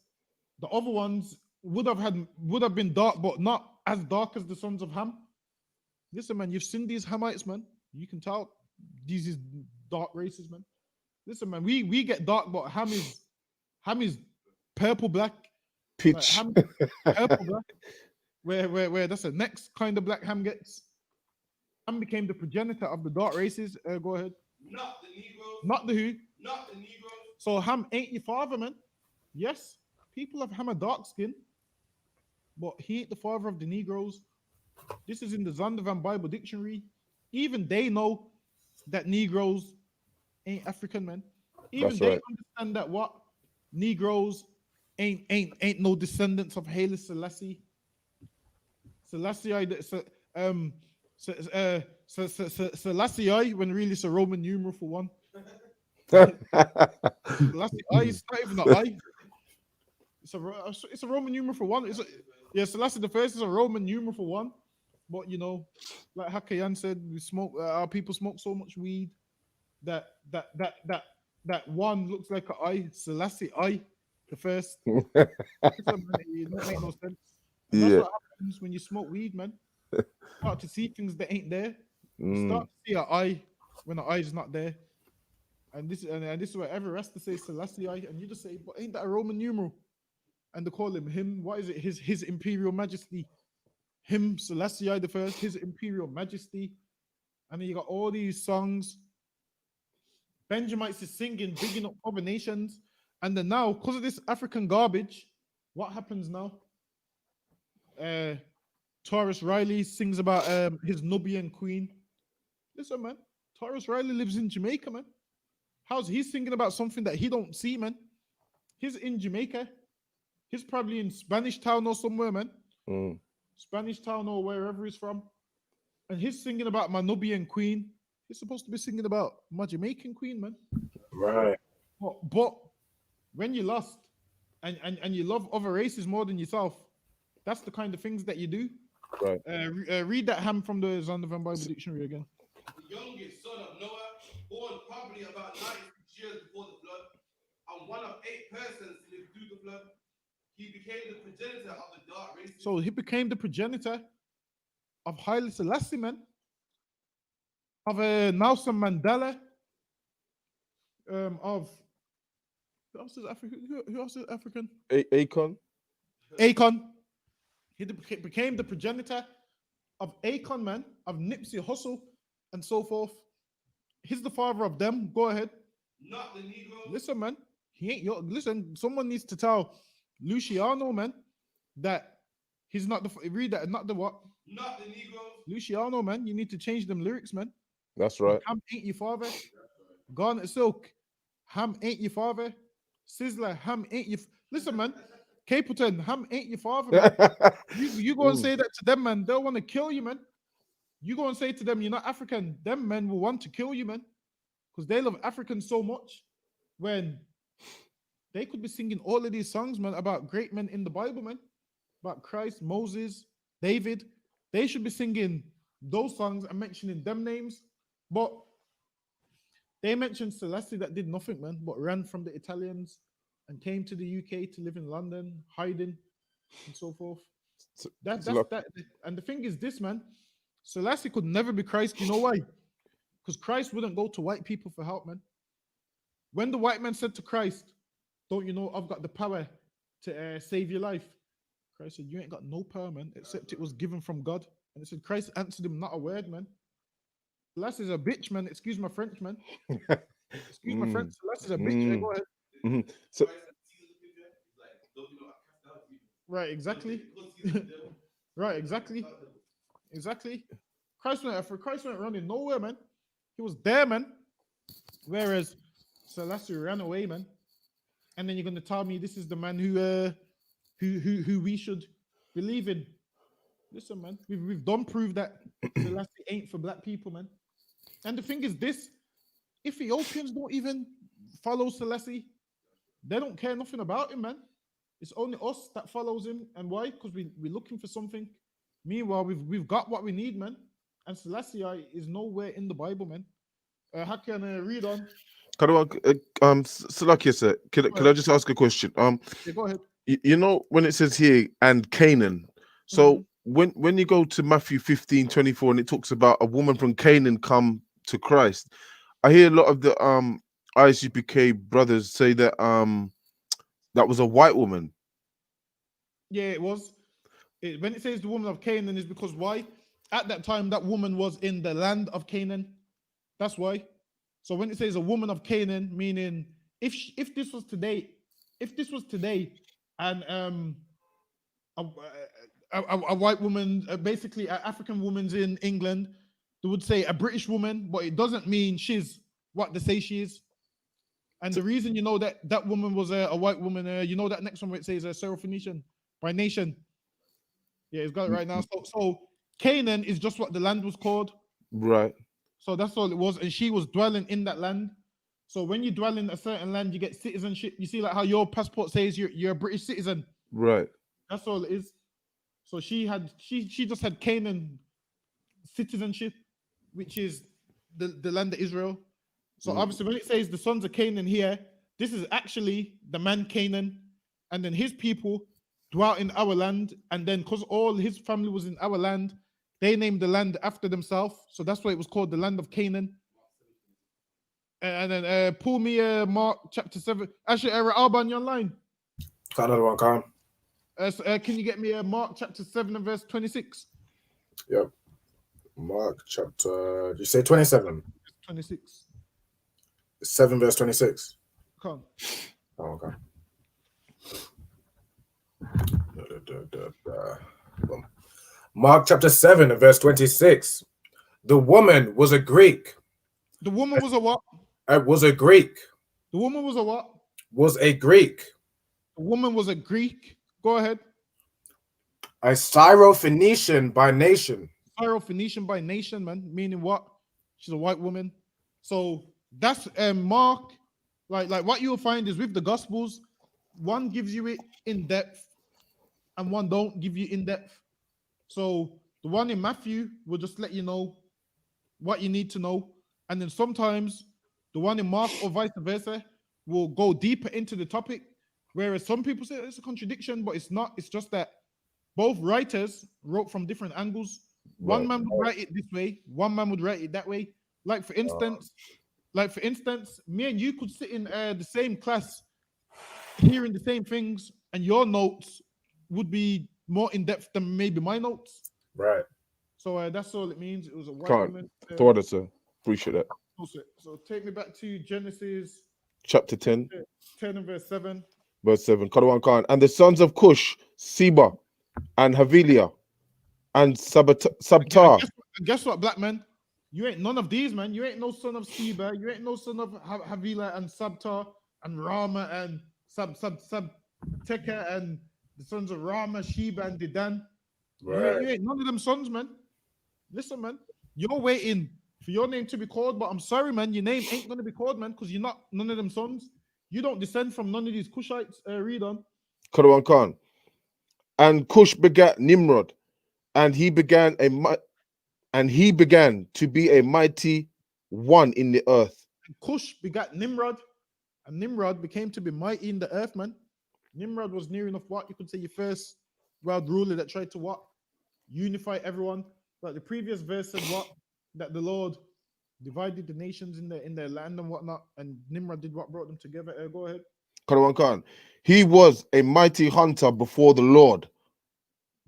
the other ones would have been dark, but not as dark as the sons of Ham. Listen, man, you've seen these Hamites, man. You can tell these is dark races, man. Listen, man, we get dark, but Ham is purple black. pitch. Ham purple black. Where that's the next kind of black Ham gets. Ham became the progenitor of the dark races. Go ahead. Not the Negroes. Not the who. Not the Negroes. So Ham ain't your father, man. Yes, people have Ham a dark skin, but he ain't the father of the Negroes. This is in the Zondervan Bible Dictionary. Even they know that Negroes ain't African, man. Even That's they right. understand that what Negroes ain't no descendants of Haile Selassie. Selassie, Selassie, when really it's a Roman numeral for one. Selassie I is not even an I. It's a Roman numeral for one. Selassie the first is a Roman numeral for one. But you know, like Hakayan said, our people smoke so much weed that one looks like an I. Selassie I, the first. It don't make no sense. And that's what happens when you smoke weed, man. You start to see things that ain't there. You start to see an eye when the eye is not there. And this is where every rest to say Selassie I, and you just say, but ain't that a Roman numeral? And they call him. What is it? His Imperial Majesty. Him, Selassie I the first, His Imperial Majesty. And then you got all these songs. Benjamites is singing, bigging up other nations. And then now, because of this African garbage, what happens now? Taurus Riley sings about his Nubian queen. Listen, man, Taurus Riley lives in Jamaica, man. How's he singing about something that he don't see, man? He's in Jamaica. He's probably in Spanish Town or somewhere, man. Spanish Town or wherever he's from. And he's singing about my Nubian queen. He's supposed to be singing about my Jamaican queen, man. Right. But when you lost and you love other races more than yourself, that's the kind of things that you do. Right. Read that Ham from the Zondervan Bible Dictionary again. The youngest son of Noah, born probably about 96 years before the flood, and one of 8 persons lived through the flood. He became the progenitor of the dark races. So he became the progenitor of Haile Selassie, man. Of Nelson Mandela. Of who else is African? Who else is African? Akon. Akon. He became the progenitor of Akon, man, of Nipsey Hussle, and so forth. He's the father of them. Go ahead. Not the Negroes. Listen, man. He ain't your. Listen, someone needs to tell Luciano, man, that he's not the. Read that. Not the what? Not the Negroes. Luciano, man. You need to change them lyrics, man. That's right. Ham ain't your father. Garnet Silk. Ham ain't your father. Sizzler. Ham ain't your. Listen, man. Capleton. Ham ain't your father, man. You go and say that to them, man. They'll want to kill you, man. You go and say to them, you're not African. Them men will want to kill you, man. Because they love Africans so much when they could be singing all of these songs, man, about great men in the Bible, man, about Christ, Moses, David. They should be singing those songs and mentioning them names. But they mentioned Selassie that did nothing, man, but ran from the Italians and came to the UK to live in London, hiding and so forth. So, That's so like, that. And the thing is this, man, Selassie could never be Christ. You know why? Because Christ wouldn't go to white people for help, man. When the white man said to Christ, "Don't you know I've got the power to save your life?" Christ said, "You ain't got no power, man, except it was given from God." And it said Christ answered him not a word, man. Selassie's a bitch, man. Excuse my French, man. Excuse my French. Selassie's a bitch. Hey, mm, go ahead. mhm. So Christ had sees the picture. He's like, don't you know I cast out demons? Right, exactly. Because he's the devil. Right, exactly. Exactly. Christ went running nowhere, man. He was there, man. Whereas Selassie ran away, man. And then you're gonna tell me this is the man who we should believe in. Listen, man, we've done prove that Selassie ain't for black people, man. And the thing is this: Ethiopians don't even follow Selassie. They don't care nothing about him, man. It's only us that follows him. And why? Because we're looking for something. Meanwhile, we've got what we need, man. And Selassie is nowhere in the Bible, man. How can I read on? Salakia, sir, could I just ask a question? Yeah, go ahead. You know when it says here and Canaan, so when you go to Matthew 15:24 and it talks about a woman from Canaan come to Christ, I hear a lot of the ISUPK brothers say that that was a white woman. Yeah, it was. When it says the woman of Canaan, is because why? At that time, that woman was in the land of Canaan. That's why. So when it says a woman of Canaan, meaning if this was today, and a white woman, basically an African woman's in England, they would say a British woman, but it doesn't mean she's what they say she is. And the reason you know that that woman was a white woman, you know that next one where it says Syrophoenician by nation. Yeah, it's got it right now. So Canaan is just what the land was called. Right. So that's all it was. And she was dwelling in that land. So when you dwell in a certain land, you get citizenship. You see, like how your passport says you're a British citizen. Right. That's all it is. So she just had Canaan citizenship, which is the land of Israel. So obviously when it says the sons of Canaan here, this is actually the man Canaan, and then his people dwelt in our land, and then because all his family was in our land, they named the land after themselves. So that's why it was called the land of Canaan. And then pull me Mark chapter 7. Actually, Alban, you online? Got another one, Khan. Can you get me Mark chapter 7 and verse 26? Yep. Mark chapter, did you say 27? 26. 7 verse 26. Come. Oh, okay. Mark chapter 7 and verse 26. The woman was a Greek. The woman was a what? Was a Greek. The woman was a what? Was a Greek. The woman was a Greek. Go ahead. A Syrophoenician by nation. Syrophoenician by nation, man. Meaning what? She's a white woman. So that's Mark. Like what you'll find is with the Gospels, one gives you it in depth, and one don't give you in depth. So the one in Matthew will just let you know what you need to know, and then sometimes the one in Mark or vice versa will go deeper into the topic. Whereas some people say it's a contradiction, but it's not. It's just that both writers wrote from different angles. One man would write it this way, one man would write it that way. Like for instance, me and you could sit in the same class, hearing the same things, and your notes would be more in depth than maybe my notes. Right. So that's all it means. It was a white woman. Thought it, sir. Appreciate that. So take me back to Genesis chapter 10, 10 and verse 7. Verse 7. Kadawan Khan. And the sons of Cush, Seba, and Havilah, and Sabtar. Guess what, black man? You ain't none of these, man. You ain't no son of Seba. You ain't no son of Havilah and Sabtar and Rama and Sabteka and the sons of Rama, Sheba, and Dedan. Right. You ain't none of them sons, man. Listen, man. You're waiting for your name to be called, but I'm sorry, man. Your name ain't gonna be called, man, because you're not none of them sons. You don't descend from none of these Cushites. Read on. Quran Khan. And Cush begat Nimrod, and he began to be a mighty one in the earth. And Cush begat Nimrod, and Nimrod became to be mighty in the earth, man. Nimrod was near enough what you could say your first world ruler that tried to what unify everyone. Like the previous verse said, what that the Lord divided the nations in their land and whatnot, and Nimrod did what brought them together. Go ahead. Quran Khan. He was a mighty hunter before the Lord.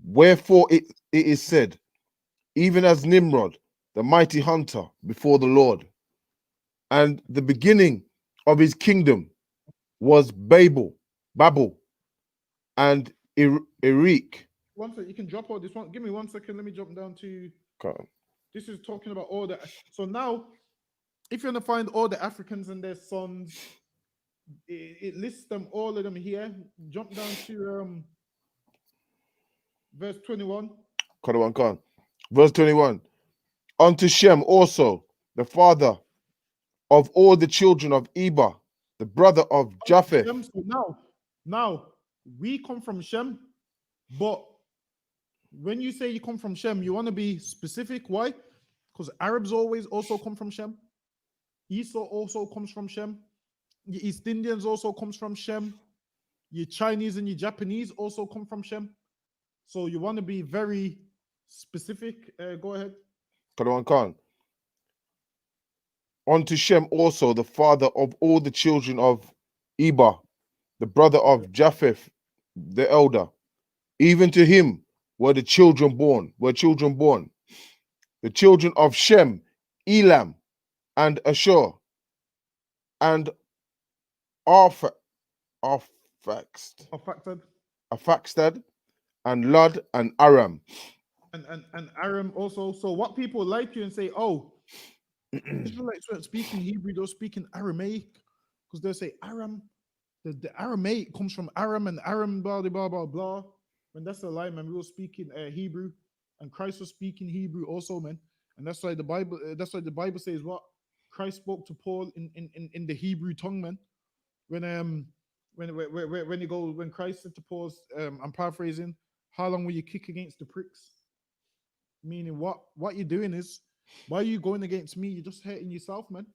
Wherefore it is said, even as Nimrod, the mighty hunter before the Lord. And the beginning of his kingdom was Babel, and Erech. One second, you can drop all this one. Give me 1 second. Let me jump down to. Okay. This is talking about all the. So now, if you're gonna find all the Africans and their sons, it lists them all of them here. Jump down to verse 21. Quran Khan. Verse 21. Unto Shem also, the father of all the children of Eber, the brother of Japheth. Shem. So now we come from Shem, but when you say you come from Shem, you want to be specific. Why? Because Arabs always also come from Shem. Esau also comes from Shem. Your East Indians also comes from Shem. Your Chinese and your Japanese also come from Shem. So you want to be very specific. Go ahead. Quran Khan. Unto Shem also, the father of all the children of Eber, the brother of Japheth, the elder. Even to him were children born. The children of Shem, Elam, and Ashur, and Arphaxad, and Lud, and Aram. And Aram also. So what people lie to you and say, oh, Israelites weren't speaking Hebrew, they were speaking Aramaic, because they'll say Aram. The Aramaic comes from Aram, and Aram blah blah blah blah. When that's a lie, man. We were speaking Hebrew, and Christ was speaking Hebrew also, man. And that's why the Bible says what Christ spoke to Paul in the Hebrew tongue, man. When Christ said to Paul, I'm paraphrasing, how long will you kick against the pricks? Meaning what you're doing is, why are you going against me? You're just hurting yourself, man.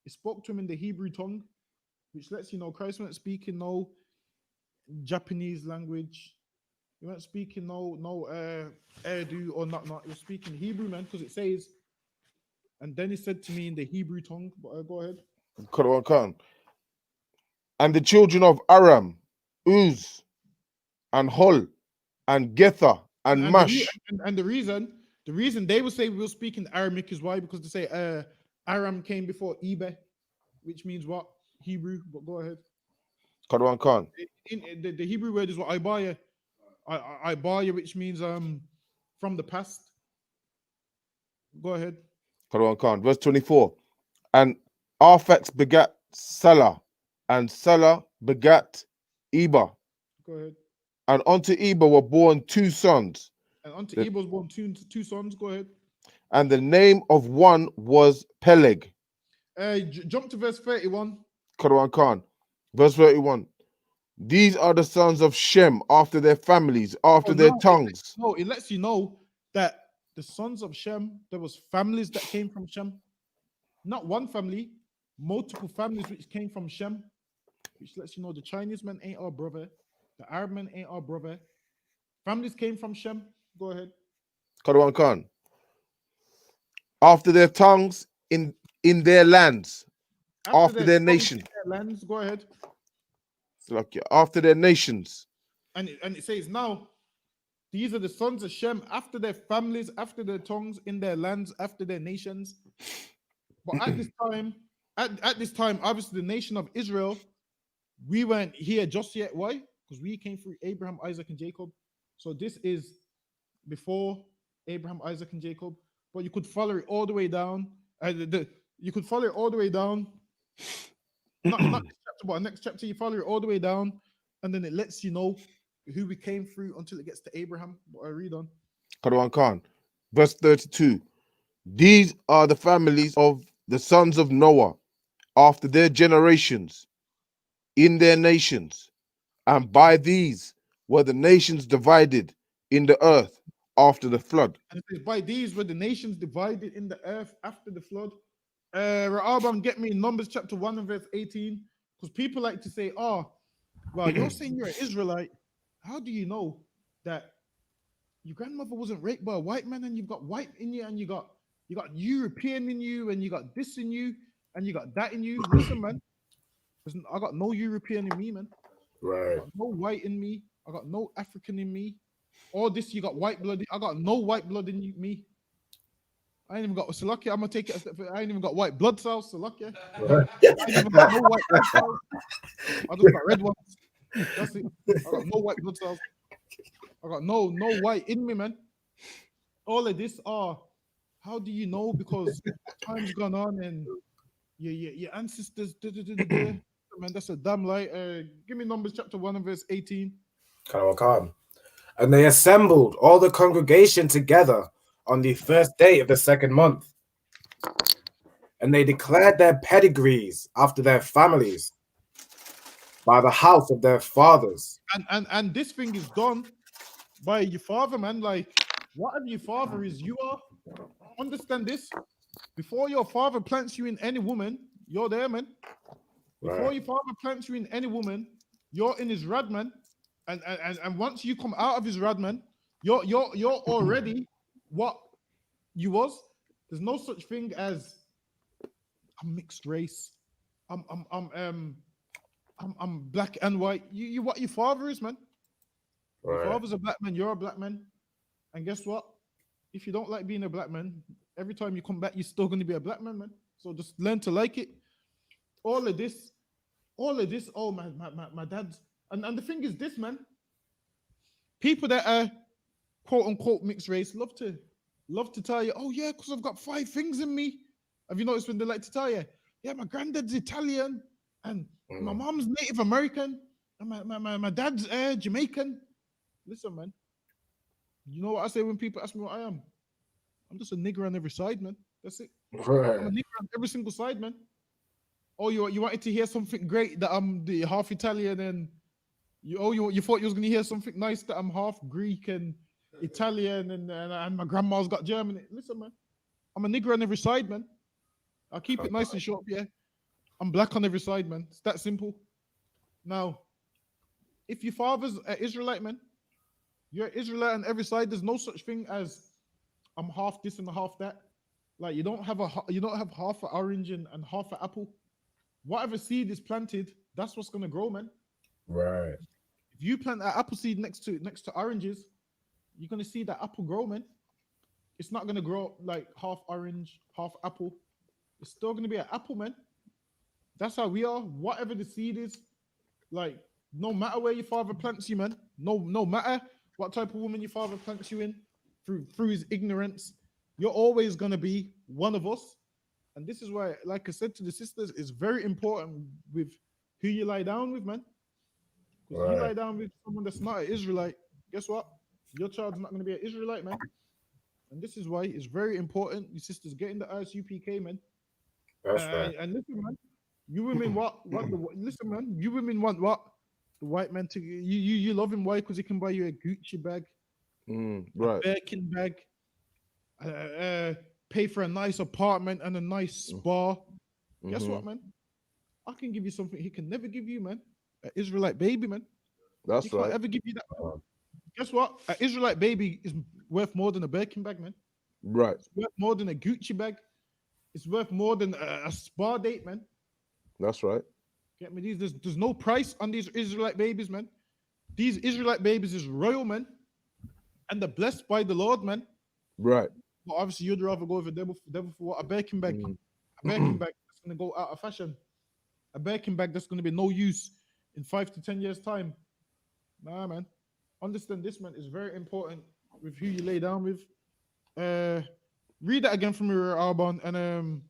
He spoke to him in the Hebrew tongue, which lets you know Christ wasn't speaking no Japanese language. He wasn't speaking no Urdu or not. He was speaking Hebrew, man, because it says, and then he said to me in the Hebrew tongue. But go ahead. Quran Khan. And the children of Aram, Uz, and Hol, and Getha, and Mash. The reason they would say we were speaking Aramaic is why? Because they say Aram came before Eber, which means what? Hebrew. But go ahead. Quran Khan. The Hebrew word is what? Ibaya, which means from the past. Go ahead. Quran Khan. Verse 24. And Arphax begat Salah, and Salah begat Eber. Go ahead. And unto Eber were born two sons. And unto Eber was born two sons. Go ahead. And the name of one was Peleg. Jump to verse 31. Quran Khan. Verse 31. These are the sons of Shem after their families, after their tongues. It lets you know that the sons of Shem, there was families that came from Shem. Not one family, multiple families which came from Shem, which lets you know the Chinese man ain't our brother, the Arab man ain't our brother. Families came from Shem. Go ahead. Quran Khan. After their tongues in their lands, after their nations. Go ahead. After their nations. And it says now, these are the sons of Shem after their families, after their tongues, in their lands, after their nations. But at this time, obviously the nation of Israel, we weren't here just yet. Why? Because we came through Abraham, Isaac, and Jacob. So this is before Abraham, Isaac, and Jacob. But you could follow it all the way down. You could follow it all the way down. Not this chapter, but next chapter, you follow it all the way down, and then it lets you know who we came through until it gets to Abraham. But I read on. Quran Khan. Verse 32. These are the families of the sons of Noah after their generations. in their nations, and by these were the nations divided in the earth after the flood. And it says, by these were the nations divided in the earth after the flood. Rehoboam, get me Numbers chapter 1 and verse 18. Because people like to say, oh, well, you're saying you're an Israelite. How do you know that your grandmother wasn't raped by a white man, and you've got white in you, and you got European in you, and you got this in you, and you got that in you? Listen, man, I got no European in me, man. I Right. got no white in me. I got no African in me. All this, you got white blood. I got no white blood in me. I ain't even got Salakia. I'm gonna take it a step further. I ain't even got white blood cells, Salakia. Right. I ain't even got no white blood cells. I just got red ones. That's it. I got no white blood cells. I got no white in me, man. All of this are, how do you know? Because time's gone on and your ancestors, man, that's a damn lie. Give me Numbers chapter 1 and verse 18. Come. And they assembled all the congregation together on the first day of the second month. And they declared their pedigrees after their families by the house of their fathers. And this thing is done by your father, man. Like, whatever your father is, you are. Understand this. Before your father plants you in any woman, you're there, man. Before Right. your father plants you in any woman, you're in his rad, man. And once you come out of his rad, man, you're already what you was. There's no such thing as I'm mixed race. I'm black and white. You what your father is, man. Your Right. father's a black man, you're a black man. And guess what? If you don't like being a black man, every time you come back, you're still going to be a black man, man. So just learn to like it. All of this, oh, my dad's. And the thing is this, man. People that are quote unquote mixed race love to tell you, oh yeah, because I've got 5 things in me. Have you noticed when they like to tell you, yeah, my granddad's Italian and my mom's Native American and my dad's Jamaican. Listen, man. You know what I say when people ask me what I am? I'm just a nigger on every side, man. That's it. Right. I'm a nigger on every single side, man. Oh, you wanted to hear something great that I'm the half Italian and you thought you was gonna hear something nice that I'm half Greek and Italian and my grandma's got German. Listen, man, I'm a nigger on every side, man. I'll keep it nice and short, yeah. I'm black on every side, man. It's that simple. Now, if your father's an Israelite, man, you're an Israelite on every side. There's no such thing as I'm half this and half that. Like you don't have half an orange and half an apple. Whatever seed is planted, that's what's gonna grow, man. Right. If you plant an apple seed next to oranges, you're gonna see that apple grow, man. It's not gonna grow like half orange, half apple. It's still gonna be an apple, man. That's how we are. Whatever the seed is, like no matter where your father plants you, man. No matter what type of woman your father plants you in, through his ignorance, you're always gonna be one of us. And this is why, like I said to the sisters, it's very important with who you lie down with, man. Because you lie down with someone that's not an Israelite, guess what? Your child's not going to be an Israelite, man. And this is why it's very important your sisters get in the ISUPK, man. That's right. And listen, man, you women listen, man, you women want what? The white man to you love him. Why? Because he can buy you a Gucci bag, right. a Birkin bag, pay for a nice apartment and a nice spa. Guess what, man? I can give you something he can never give you, man. An Israelite baby, man. That's he can't right. ever give you that. Guess what? An Israelite baby is worth more than a Birkin bag, man. Right. It's worth more than a Gucci bag. It's worth more than a spa date, man. That's right. Get me? There's no price on these Israelite babies, man. These Israelite babies is royal, man. And they're blessed by the Lord, man. Right. But obviously, you'd rather go with a devil for what? A Birkin bag. A Birkin bag that's going to go out of fashion. A Birkin bag that's going to be no use in 5 to 10 years' time. Nah, man. Understand this, man. It's very important with who you lay down with. Read that again from your Arbon. And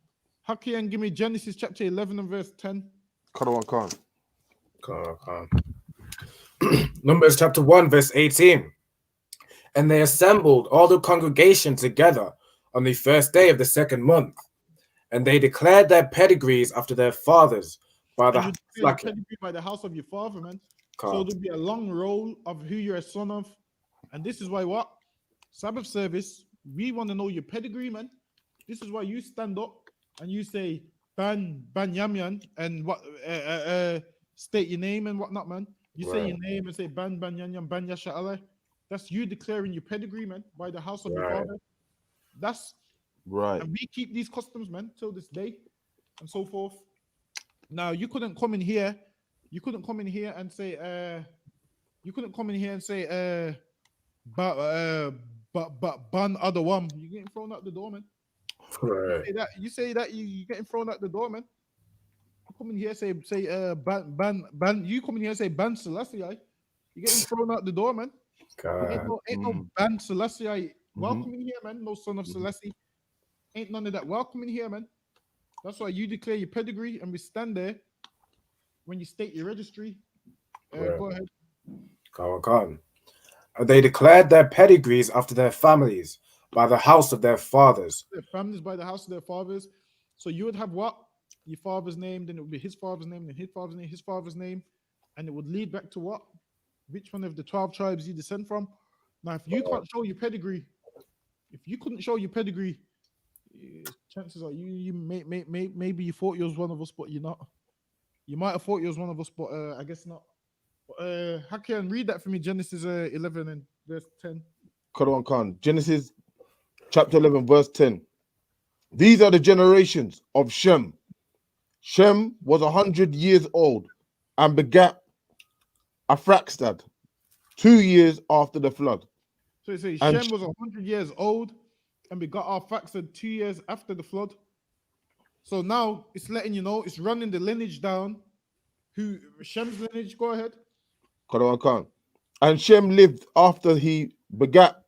Haki and give me Genesis chapter 11 and verse 10. Come. Numbers chapter 1, verse 18. And they assembled all the congregation together on the first day of the second month. And they declared their pedigrees after their fathers By And the you declare your slack it. pedigree by the house of your father, man. So Calm. there'll be a long roll of who you're a son of. And this is why what? Sabbath service, we want to know your pedigree, man. This is why you stand up and you say ban yamyan and what state your name and whatnot, man. You say Right. your name and say ban yamyan ban yasha Allah. That's you declaring your pedigree, man, by the house of your Right. father. That's Right. and we keep these customs, man, till this day and so forth. Now you couldn't come in here. You couldn't come in here and say you couldn't come in here and say but ban other one. You're getting thrown out the door, man. Right. You say that you're getting thrown out the door, man. You come in here say ban. You come in here and say ban Selassie. You're getting thrown out the door, man. God. Ain't no ban Selassie. Mhm. Welcome in here, man. No son of Mhm. Selassie. Ain't none of that. Welcome in here, man. That's why you declare your pedigree, and we stand there when you state your registry. Right. Go ahead. Come. And they declared their pedigrees after their families by the house of their fathers. Their families by the house of their fathers. So you would have what? Your father's name, then it would be his father's name, then his father's name, his father's name, and it would lead back to what? Which one of the 12 tribes you descend from? Now, if you can't show your pedigree, if you couldn't show your pedigree, chances are maybe you thought you was one of us, but you're not. You might have thought you was one of us, but I guess not. Hakian, read that for me, Genesis 11 and verse 10. Quran Khan. Genesis chapter 11, verse 10. These are the generations of Shem. Shem was 100 years old and begat Aphraxad 2 years after the flood. So it says And Shem was 100 years old and begot Arphaxad 2 years after the flood. So now it's letting you know, it's running the lineage down. Who Shem's lineage? Go ahead. Quran Khan. And Shem lived after he begat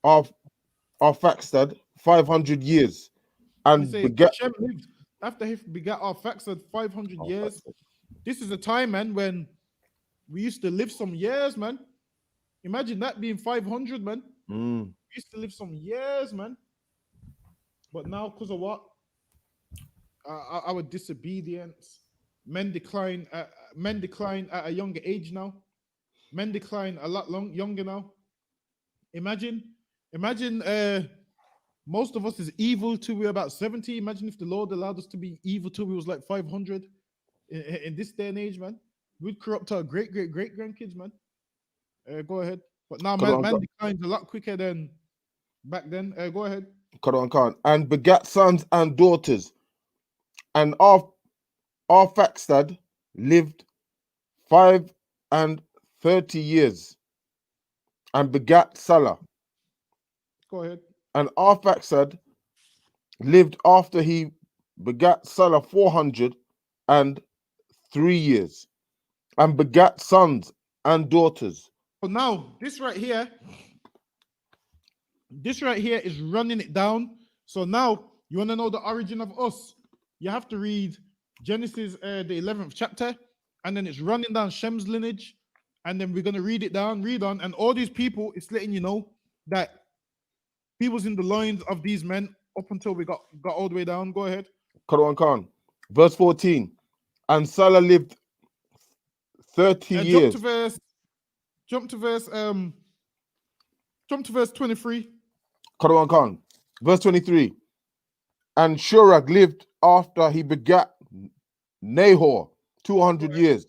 Arphaxad 500 years It and says begat. Shem lived after he begat Arphaxad 500 years. This is a time, man, when we used to live some years, man. Imagine that being 500, man. Mm. We used to live some years, man. But now, because of what? Our disobedience, men decline. Men decline at a younger age now. Men decline a lot younger now. Imagine. Most of us is evil till we're about 70. Imagine if the Lord allowed us to be evil till we was like 500 in this day and age, man. We'd corrupt our great grandkids, man. Go ahead. But now man declines a lot quicker than back then. Go ahead. Quran Khan. And begat sons and daughters. And Arphaxad lived 530 years and begat Salah. Go ahead. And Arphaxad lived after he begat Salah 403 years and begat sons and daughters. So now this right here is running it down. So now you want to know the origin of us. You have to read Genesis, the 11th chapter, and then it's running down Shem's lineage, and then we're going to read on, and all these people, it's letting you know that he was in the loins of these men up until we got all the way down. Go ahead. Quran Khan. Verse 14. And Salah lived 30 years. Jump to verse 23. Quran Khan. Verse 23. And Shurag lived after he begat Nahor 200 years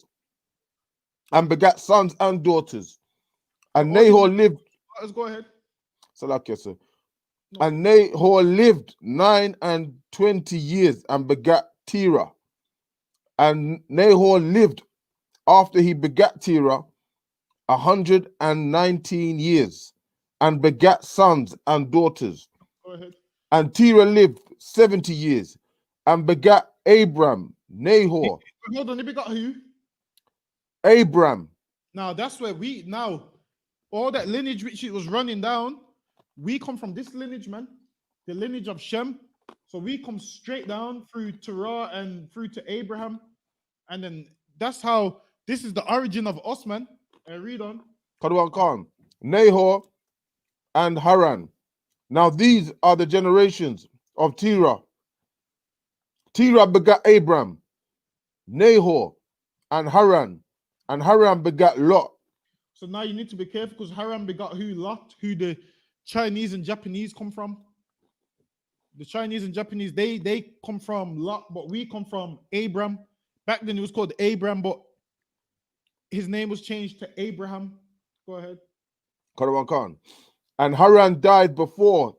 and begat sons and daughters. And Nahor lived. Let's go ahead. Salakia, sir. And Nahor lived 29 years and begat Terah. And Nahor lived after he begat Terah 119 years and begat sons and daughters. Go ahead. And Terah lived 70 years and begat Abram, Nahor. Hold on, he begot who? Abram. Now that's where all that lineage which it was running down, we come from this lineage, man. The lineage of Shem. So we come straight down through Terah and through to Abraham. And then that's how this is the origin of us, man. Read on. Qadwan Khan, Nahor and Haran. Now these are the generations of Terah. Terah begat Abram, Nahor, and Haran, and Haran begat Lot. So now you need to be careful because Haran begot who? Lot, who the Chinese and Japanese come from. The Chinese and Japanese, they come from Lot, but we come from Abram. Back then it was called Abram, but his name was changed to Abraham. Go ahead. Karawan Khan. And Haran died before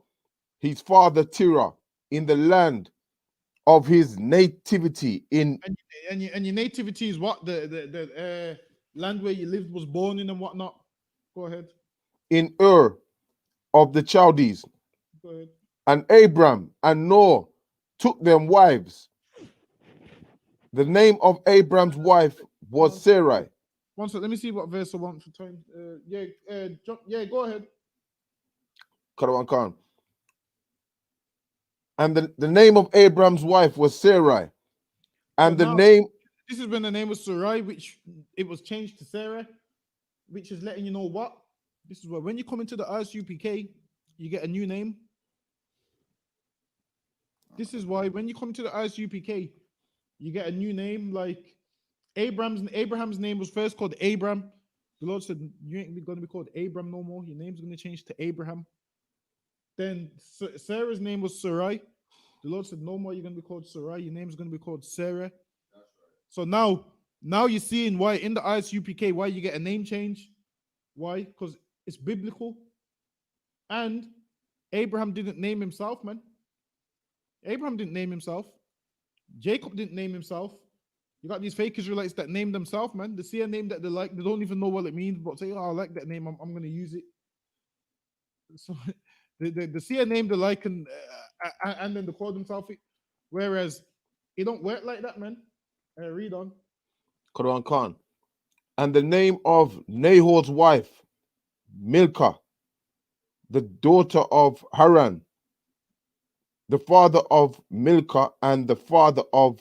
his father Terah in the land of his nativity in And your nativity is what? The land where you lived, was born in and whatnot. Go ahead. Ur of the Chaldees. Go ahead. And Abram and Noah took them wives. The name of Abram's wife was Sarai. One second, let me see what verse I want for time. Go ahead. Karawan Khan. And the name of Abram's wife was Sarai. And So the now, name, this is when the name was Sarai, which it was changed to Sarah, which is letting you know what? This is what when you come into the ISUPK, you get a new name. This is why when you come to the ISUPK, you get a new name. Like Abraham's name was first called Abram. The Lord said, you ain't going to be called Abram no more. Your name's going to change to Abraham. Then Sarah's name was Sarai. The Lord said, no more, you're going to be called Sarai. Your name's going to be called Sarah. So now you're seeing why in the ISUPK, why you get a name change. Why? Because it's biblical. And Abraham didn't name himself, man. Abraham didn't name himself. Jacob didn't name himself. You got these fake Israelites that name themselves, man. They see a name that they like. They don't even know what it means, but say, oh, I like that name. I'm going to use it. So they see a name they like and then they call themselves it. Whereas it don't work like that, man. Read on. Quran Khan. And the name of Nahor's wife, Milcah, the daughter of Haran, the father of Milcah and the father of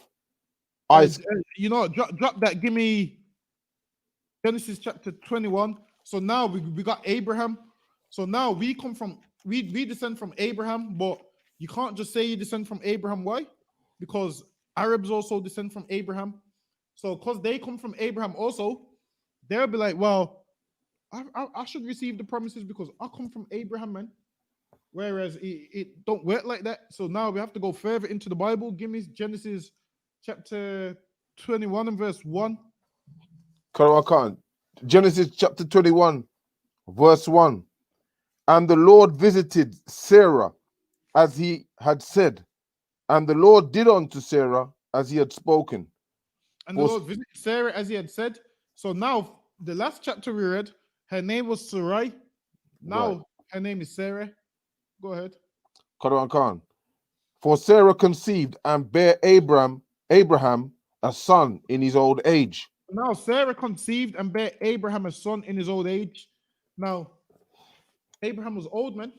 Isaac. Drop that. Give me Genesis chapter 21. So now we got Abraham. So now we descend from Abraham, but you can't just say you descend from Abraham. Why? Because Arabs also descend from Abraham. So because they come from Abraham also, they'll be like, well, I should receive the promises because I come from Abraham, man. Whereas it don't work like that. So now we have to go further into the Bible. Give me Genesis chapter 21 and verse 1. Khan. Genesis chapter 21, verse 1. And the Lord visited Sarah as he had said, and the Lord did unto Sarah as he had spoken. And the Lord visited Sarah as he had said. So now, the last chapter we read, her name was Sarai. Now her name is Sarah. Go ahead. Khan. For Sarah conceived and bare Abraham a son in his old age. Now Sarah conceived and bare Abraham a son in his old age. Now, Abraham was old, man,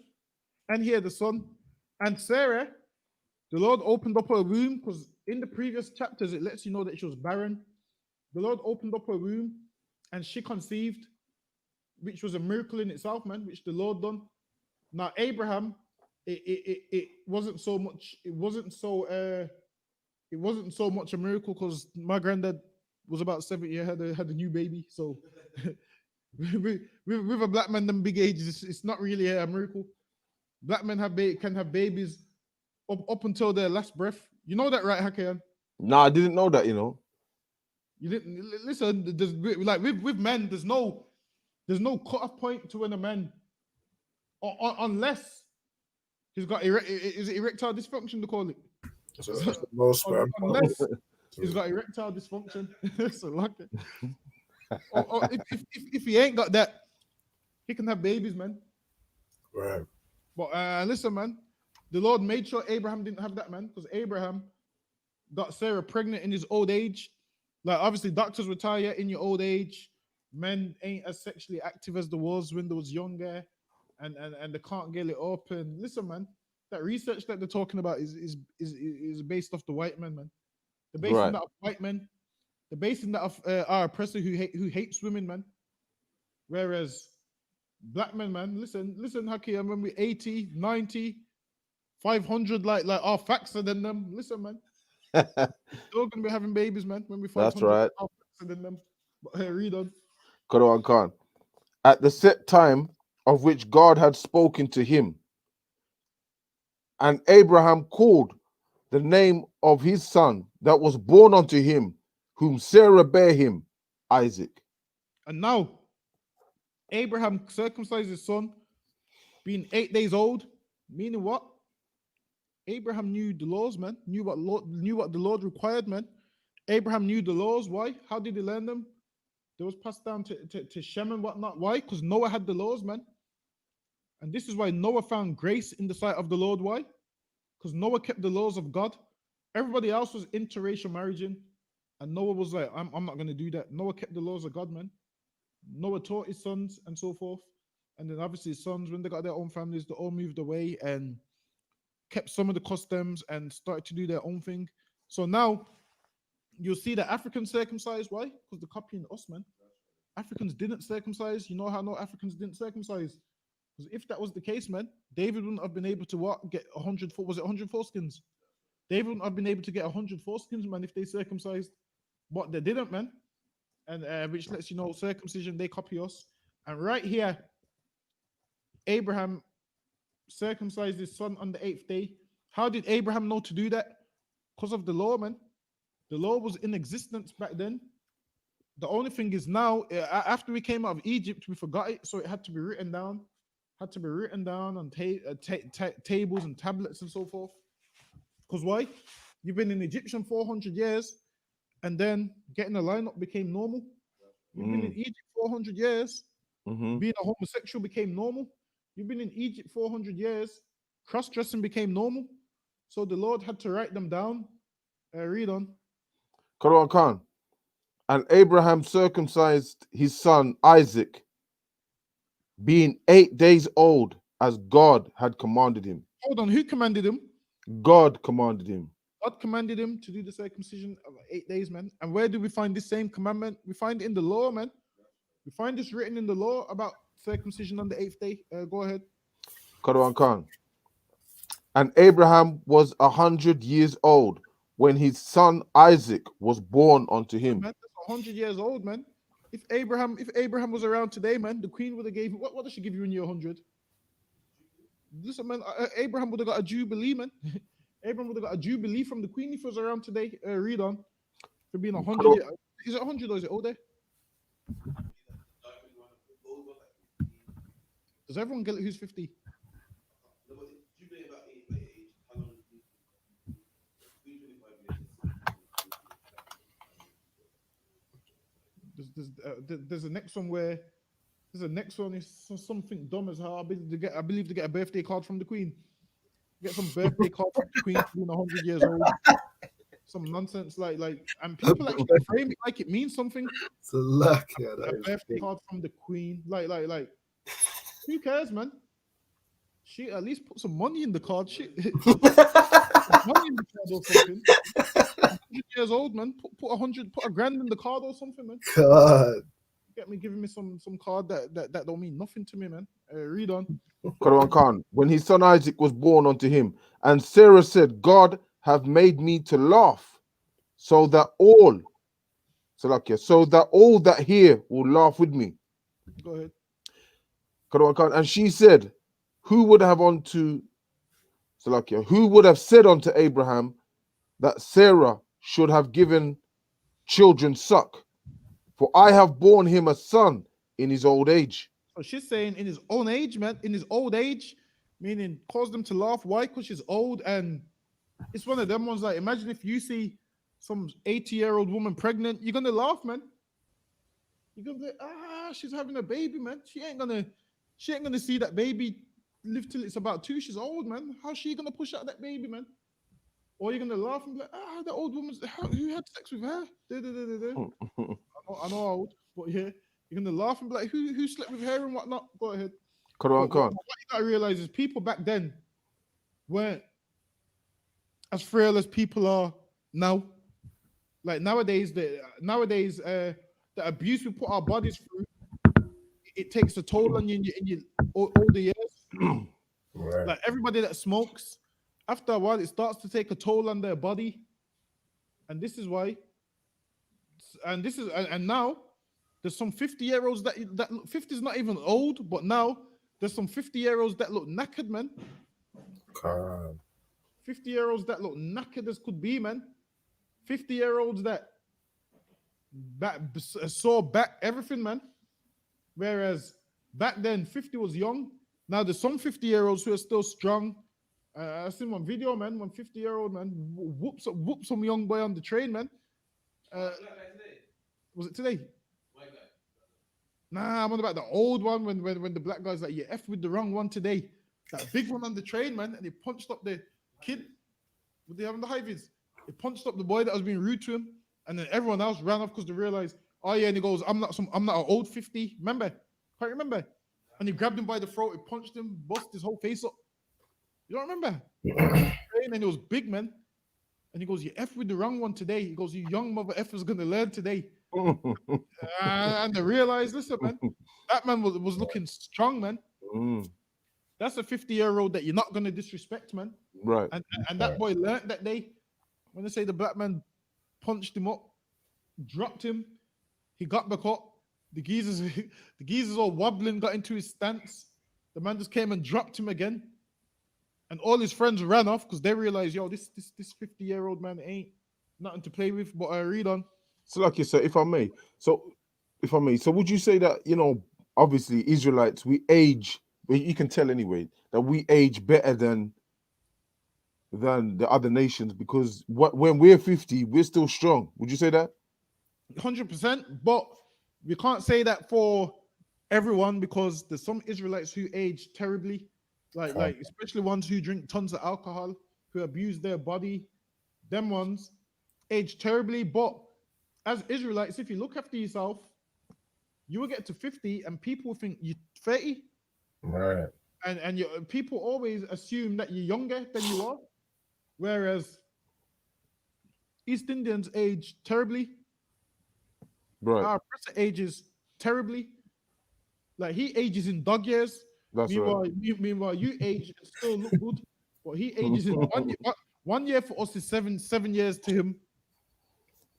and he had a son. And Sarah, the Lord opened up her womb, because in the previous chapters, it lets you know that she was barren. The Lord opened up her womb and she conceived, which was a miracle in itself, man, which the Lord done. Now, Abraham, it wasn't so much, it wasn't so much a miracle because my granddad was about 70, had a new baby. So with a black man them big ages, it's not really a miracle. Black men can have babies up until their last breath. You know that, right, Hakeem? No, I didn't know that. You didn't listen. There's, like with men, there's no cut-off point to when a man, unless he's got is it erectile dysfunction to call it? Unless he's got erectile dysfunction. So like it. Or if he ain't got that, he can have babies, man. Right. But listen, man, the Lord made sure Abraham didn't have that, man, because Abraham got Sarah pregnant in his old age. Like, obviously, doctors retire in your old age. Men ain't as sexually active as they was when they was younger, and they can't get it up. And listen, man, that research that they're talking about is based off the white men, man. They're basing that off white men. They're basing that off our oppressor who hates women, man. Whereas black men, man, listen, Hakeem, when we're 80, 90, 500, like our facts are than them. Listen, man. Still gonna be having babies, man. When we 500 That's right. in them. But hey, read on. Quran Khan. At the set time of which God had spoken to him, and Abraham called the name of his son that was born unto him, whom Sarah bare him, Isaac. And now Abraham circumcised his son, being 8 days old. Meaning what? Abraham knew the laws, man. Knew what the Lord required, man. Abraham knew the laws. Why? How did he learn them? They was passed down to Shem and whatnot. Why? Because Noah had the laws, man. And this is why Noah found grace in the sight of the Lord. Why? Because Noah kept the laws of God. Everybody else was interracial marrying. And Noah was like, I'm not going to do that. Noah kept the laws of God, man. Noah taught his sons and so forth. And then obviously his sons, when they got their own families, they all moved away and kept some of the customs and started to do their own thing. So now you'll see that Africans circumcised. Why? Because they're copying us, man. Africans didn't circumcise. You know how no Africans didn't circumcise? Because if that was the case, man, David wouldn't have been able to what? Get 100, was it 100 foreskins? David wouldn't have been able to get 100 foreskins, man, if they circumcised. But they didn't, man. And which lets you know circumcision, they copy us. And right here, Abraham circumcised his son on the 8th day. How did Abraham know to do that? Because of the law, man. The law was in existence back then. The only thing is now, after we came out of Egypt, we forgot it, so it had to be written down. Had to be written down on tables and tablets and so forth. Because why? You've been in Egyptian 400 years, and then getting a lineup became normal. You've been in Egypt 400 years, being a homosexual became normal. You've been in Egypt 400 years, cross-dressing became normal. So the Lord had to write them down. Read on. Quran Khan. And Abraham circumcised his son Isaac, being 8 days old, as God had commanded him. Hold on, who commanded him? God commanded him. God commanded him to do the circumcision of 8 days, man. And where do we find this same commandment? We find it in the law, man. We find this written in the law about circumcision on the 8th day. Go ahead. Quran Khan. And Abraham was 100 years old when his son Isaac was born unto him. Man, that's 100 years old, man. If Abraham was around today, man, the queen would have gave you what does she give you when you're 100? Listen, man, Abraham would have got a jubilee, man. Abraham would have got a jubilee from the queen if he was around today. Read on. For being 100. Is it 100 or is it older? Does everyone get it who's 50? There's a next one where there's a next one is something dumb as how I believe to get a birthday card from the queen. Get some birthday card from the queen being 100 years old. Some nonsense like and people actually frame it like it means something. It's a luck, yeah. A birthday card from the queen, like who cares, man? She at least put some money in the card. Shit, money in the card or something. 100 years old, man. Put a grand in the card or something, man. God. Get me giving me some card that don't mean nothing to me, man. Read on. Quran Khan. When his son Isaac was born unto him, and Sarah said, God have made me to laugh, so that all that hear will laugh with me. Go ahead. Quran Khan. And she said, who would have said unto Abraham that Sarah should have given children suck? For I have borne him a son in his old age. So she's saying in his own age, man, in his old age, meaning cause them to laugh. Why? Because she's old, and it's one of them ones like, imagine if you see some 80-year-old woman pregnant, you're gonna laugh, man. You're gonna be like, she's having a baby, man. She ain't gonna see that baby live till it's about 2. She's old, man. How's she gonna push out that baby, man? Or you're gonna laugh and be like, the old woman's who had sex with her? I know old, but yeah, you're gonna laugh and be like, who slept with her and whatnot? Go ahead. Quran Khan. What you gotta realize is people back then weren't as frail as people are now. Like nowadays, the abuse we put our bodies through, it takes a toll on you in your older years. Right. Like everybody that smokes, after a while, it starts to take a toll on their body. And this is why. And now there's some 50-year-olds that look, 50 is not even old, but now there's some 50-year-olds that look knackered, man. Calm. 50-year-olds that look knackered as could be, man. 50-year-olds that saw back everything, man. Whereas back then, 50 was young. Now there's some 50-year-olds who are still strong. I seen one video, man. One 50-year-old man whoops some young boy on the train, man. Black guy today. Was it today? White guy. Nah, I'm on about the old one when the black guy's like, you F with the wrong one today. That big one on the train, man, and he punched up the kid. What they have on the high vis? He punched up the boy that was being rude to him, and then everyone else ran off because they realized, oh yeah, and he goes, I'm not an old 50. Remember? Can't remember? And he grabbed him by the throat, he punched him, bust his whole face up. You don't remember? And it was big, man. And he goes, you F with the wrong one today. He goes, you young mother F is gonna learn today. And they realized, listen, man, that man was looking strong, man. That's a 50-year-old that you're not gonna disrespect, man. Right. And that boy learned that day. When they say the black man punched him up, dropped him, he got back up. The geezers all wobbling, got into his stance. The man just came and dropped him again. And all his friends ran off because they realized, yo, this 50-year-old man ain't nothing to play with. But I read on. So, like you said, if I may, so would you say that, you know, obviously Israelites, we age, but you can tell anyway that we age better than the other nations because when we're 50, we're still strong. Would you say that? 100%. But we can't say that for everyone because there's some Israelites who age terribly. Like especially ones who drink tons of alcohol, who abuse their body, them ones age terribly. But as Israelites, if you look after yourself, you will get to 50 and people will think you're 30. Right. And people always assume that you're younger than you are. Whereas East Indians age terribly. Right. Our oppressor ages terribly. Like he ages in dog years. That's right. Meanwhile, you age and still look good. But he ages in 1 year. 1 year for us is 7 years to him.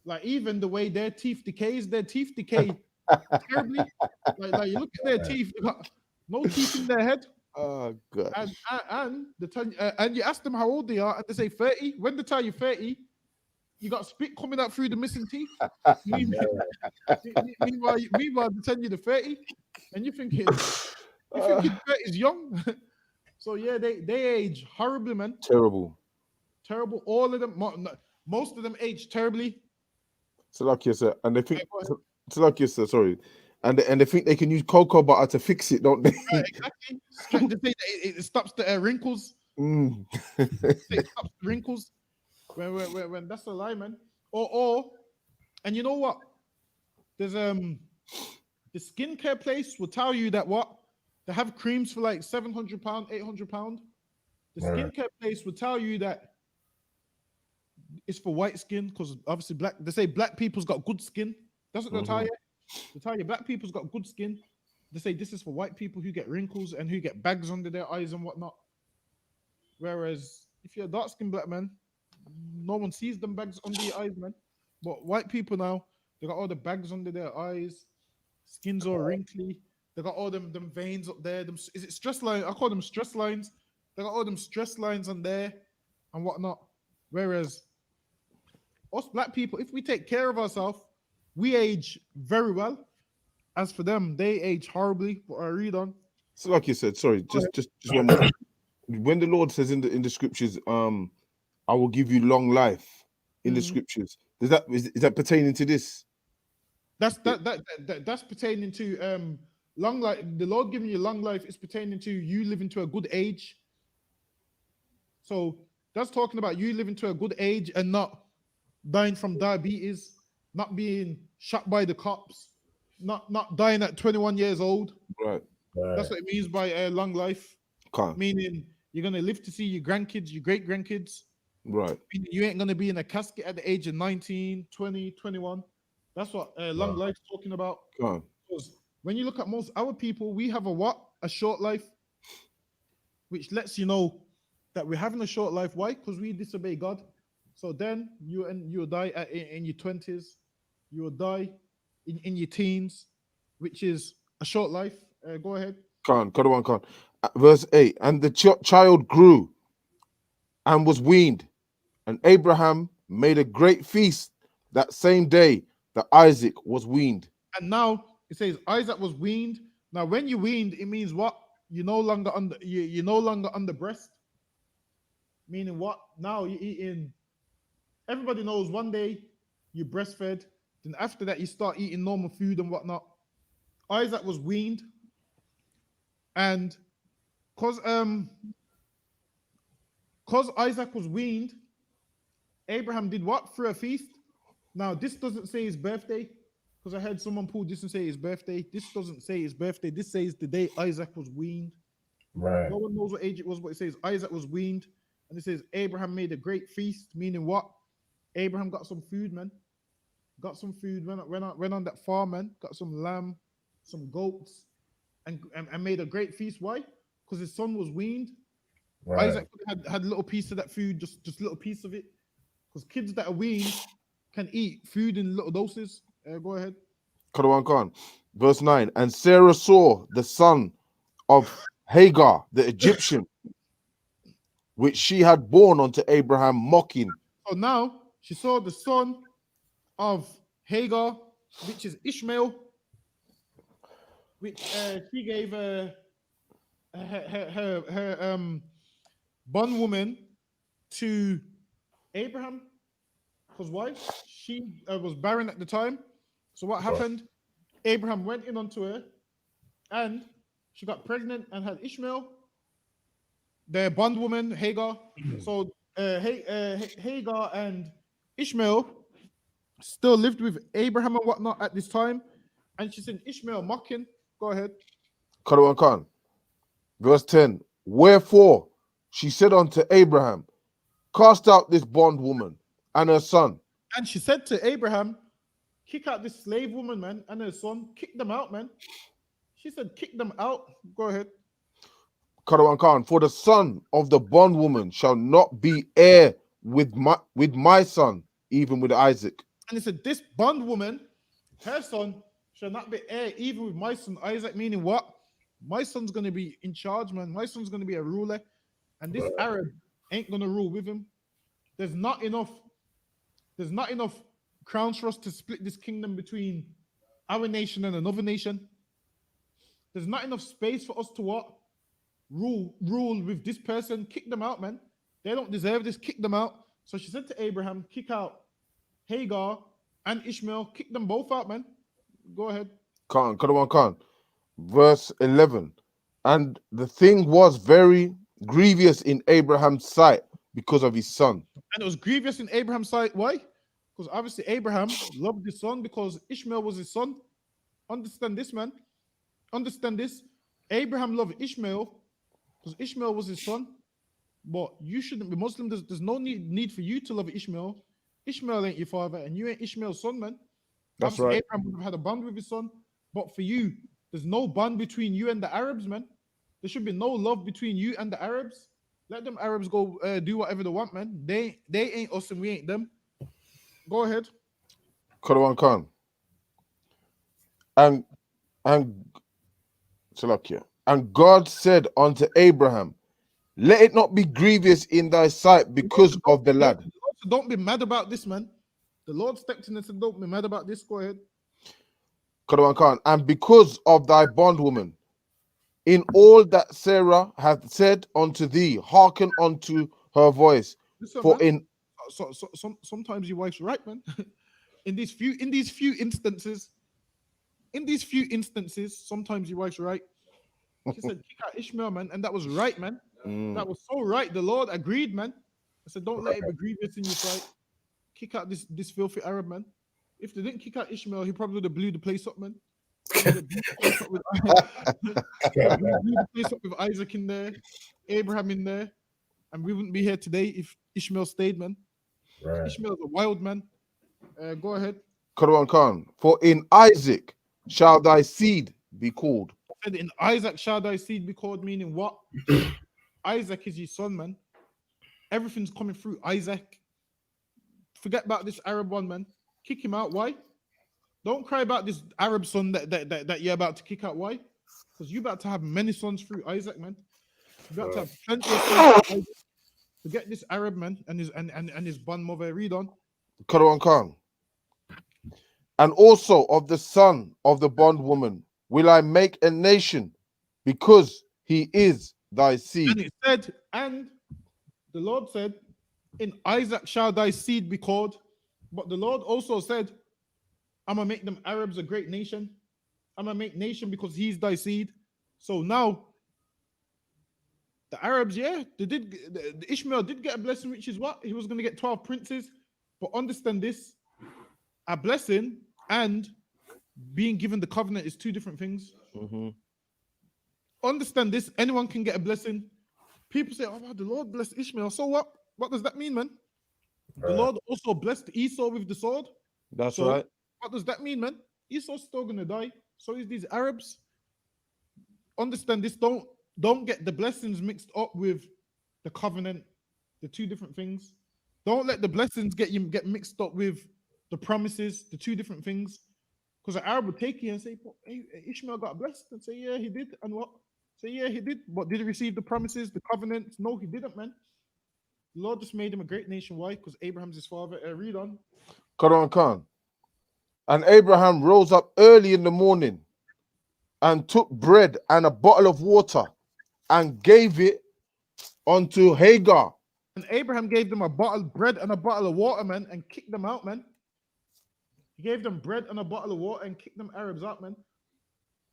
Like even the way their teeth decay terribly. Like you look at their teeth, they got no teeth in their head. Oh god. And you ask them how old they are, and they say 30. When they tell you 30, you got spit coming out through the missing teeth. Meanwhile, they tell you the 30, and you're thinking 30 is young. So yeah, they age horribly, man. Terrible. All of them, most of them age terribly. So like you said, and they think so like you said, sorry. And they think they can use cocoa butter to fix it, don't they? Right, exactly. They say that it stops the wrinkles. It stops the wrinkles. When that's a lie, man. Or and you know what? There's the skincare place will tell you that what they have creams for like £700, £800. The skincare place will tell you that it's for white skin because obviously they say black people's got good skin. That's what they'll tell you. They tell you black people's got good skin. They say this is for white people who get wrinkles and who get bags under their eyes and whatnot. Whereas if you're a dark-skinned black man, no one sees them bags under your eyes, man. But white people now, they got all the bags under their eyes, skin's all wrinkly. They got all them veins up there. Is it stress lines? I call them stress lines. They got all them stress lines on there and whatnot. Whereas us black people, if we take care of ourselves, we age very well. As for them, they age horribly. What I read on. So like you said, sorry, just one more. When the Lord says in the scriptures, I will give you long life in the scriptures. Is that pertaining to this? That's pertaining to long life. The Lord giving you long life is pertaining to you living to a good age. So that's talking about you living to a good age and not dying from diabetes, not being shot by the cops, not dying at 21 years old. Right. That's what it means by long life. Meaning you're gonna live to see your grandkids, your great grandkids. Right. Meaning you ain't gonna be in a casket at the age of 19, 20, 21. That's what long life's talking about. Because when you look at most our people, we have a short life, which lets you know that we're having a short life. Why? Because we disobey God. So then you'll die in your 20s. You will die in your teens, which is a short life. Go ahead. Can't. Verse 8, and the child grew and was weaned, and Abraham made a great feast that same day that Isaac was weaned. And now it says Isaac was weaned. Now, when you weaned, it means what? You're no longer under breast. Meaning what? Now you're eating. Everybody knows one day you breastfed, then after that you start eating normal food and whatnot. Isaac was weaned, and cause um cause Isaac was weaned, Abraham did what? Through a feast. Now this doesn't say his birthday, because I heard someone pull this and say his birthday. This doesn't say his birthday. This says the day Isaac was weaned. Right. No one knows what age it was, but it says Isaac was weaned, and it says Abraham made a great feast. Meaning what? Abraham got some food, man. Got some food. Went on that farm, man. Got some lamb, some goats, and made a great feast. Why? Because his son was weaned. Right. Isaac had a little piece of that food, just a little piece of it. Because kids that are weaned can eat food in little doses. Go ahead. Khan. Verse 9, and Sarah saw the son of Hagar, the Egyptian, which she had born unto Abraham, mocking. So now she saw the son of Hagar, which is Ishmael, which she gave her bondwoman to Abraham. Because why? She was barren at the time. So what happened? Abraham went in onto her, and she got pregnant and had Ishmael, their bondwoman Hagar. So Hagar and Ishmael still lived with Abraham and whatnot at this time, and she sent Ishmael mocking. Go ahead. Khan. Verse 10, wherefore she said unto Abraham, cast out this bondwoman and her son. And she said to Abraham, kick out this slave woman, man, and her son. Kick them out, man. She said, kick them out. Go ahead. Khan, for the son of the bondwoman shall not be heir with my son, even with Isaac. And he said, this bondwoman, her son, shall not be heir even with my son Isaac. Meaning what? My son's going to be in charge, man. My son's going to be a ruler. And this Arab ain't going to rule with him. There's not enough crowns for us to split this kingdom between our nation and another nation. There's not enough space for us to what? Rule with this person. Kick them out, man. They don't deserve this. Kick them out. So she said to Abraham, kick out Hagar and Ishmael. Kick them both out, man. Go ahead. Khan. Verse 11, and the thing was very grievous in Abraham's sight because of his son. And it was grievous in Abraham's sight. Why? Because obviously Abraham loved his son because Ishmael was his son. Understand this, man. Understand this. Abraham loved Ishmael because Ishmael was his son. But you shouldn't be Muslim. There's no need for you to love Ishmael. Ishmael ain't your father, and you ain't Ishmael's son, man. That's obviously right. Abraham would have had a bond with his son. But for you, there's no bond between you and the Arabs, man. There should be no love between you and the Arabs. Let them Arabs go do whatever they want, man. They ain't us and we ain't them. Go ahead. Khan. And Salakia. And God said unto Abraham, let it not be grievous in thy sight because of the lad. Don't be mad about this, man. The Lord stepped in and said, don't be mad about this. Go ahead. Khan. And because of thy bondwoman, in all that Sarah hath said unto thee, hearken unto her voice. Listen, For man. Sometimes your wife's right, man. in these few instances, sometimes your wife's right. She said, kick out Ishmael, man, and that was right, man. That was so right. The Lord agreed, man. I said, don't let it be grievous in your sight. Kick out this filthy Arab, man. If they didn't kick out Ishmael, he probably would have blew the place up, man. Blew the place up with Isaac in there, Abraham in there, and we wouldn't be here today if Ishmael stayed, man. Right. Ishmael's a wild man. Go ahead. Khan. For in Isaac shall thy seed be called. And in Isaac shall thy seed be called, meaning what? Isaac is your son, man. Everything's coming through Isaac. forget about this Arab one, man. Kick him out. Why? Don't cry about this Arab son that you're about to kick out. Why? Because you're about to have many sons through Isaac, man. You're about to have plenty of sons through Isaac. Forget this Arab man and his bun mother. Read on. Quran Khan. And also of the son of the bondwoman will I make a nation, because he is thy seed. And it said, and the Lord said, in Isaac shall thy seed be called. But the Lord also said, I'm going to make them Arabs a great nation. I'm going to make nation because he's thy seed. So now, the Arabs, yeah, the Ishmael did get a blessing, which is what? He was going to get 12 princes. But understand this, a blessing and being given the covenant is two different things. Mm-hmm. Understand this, anyone can get a blessing. People say, oh, the Lord blessed Ishmael. So what? What does that mean, man? The Lord also blessed Esau with the sword. That's so right. What does that mean, man? Esau's still going to die. So is these Arabs. Understand this. Don't get the blessings mixed up with the covenant. The two different things. Don't let the blessings get mixed up with the promises. The two different things. Because an Arab would take you and say, hey, Ishmael got blessed. And say, yeah, he did. And what? Say, yeah, he did. But did he receive the promises, the covenants? No, he didn't, man. The Lord just made him a great nation. Why? Because Abraham's his father. Read on. Quran Khan. And Abraham rose up early in the morning and took bread and a bottle of water and gave it unto Hagar. And Abraham gave them a bottle of bread and a bottle of water, man, and kicked them out, man. He gave them bread and a bottle of water and kicked them Arabs out, man.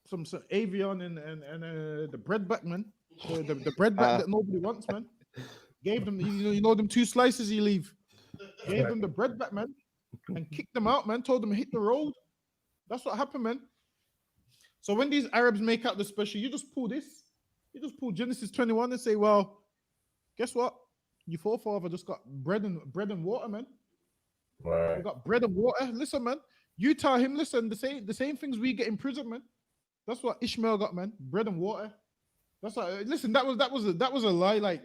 Some avian and the bread back, man. The bread back that nobody wants, man. Gave them, you know them 2 slices you leave. Gave them the bread back, man, and kicked them out, man. Told them to hit the road. That's what happened, man. So when these Arabs make out the special, you just pull this. You just pull Genesis 21 and say, well, guess what? Your forefather just got bread and water, man. Right. We got bread and water. Listen, man. You tell him, listen, the same things we get in prison, man. That's what Ishmael got, man. Bread and water. That's what. Listen, that was a lie. Like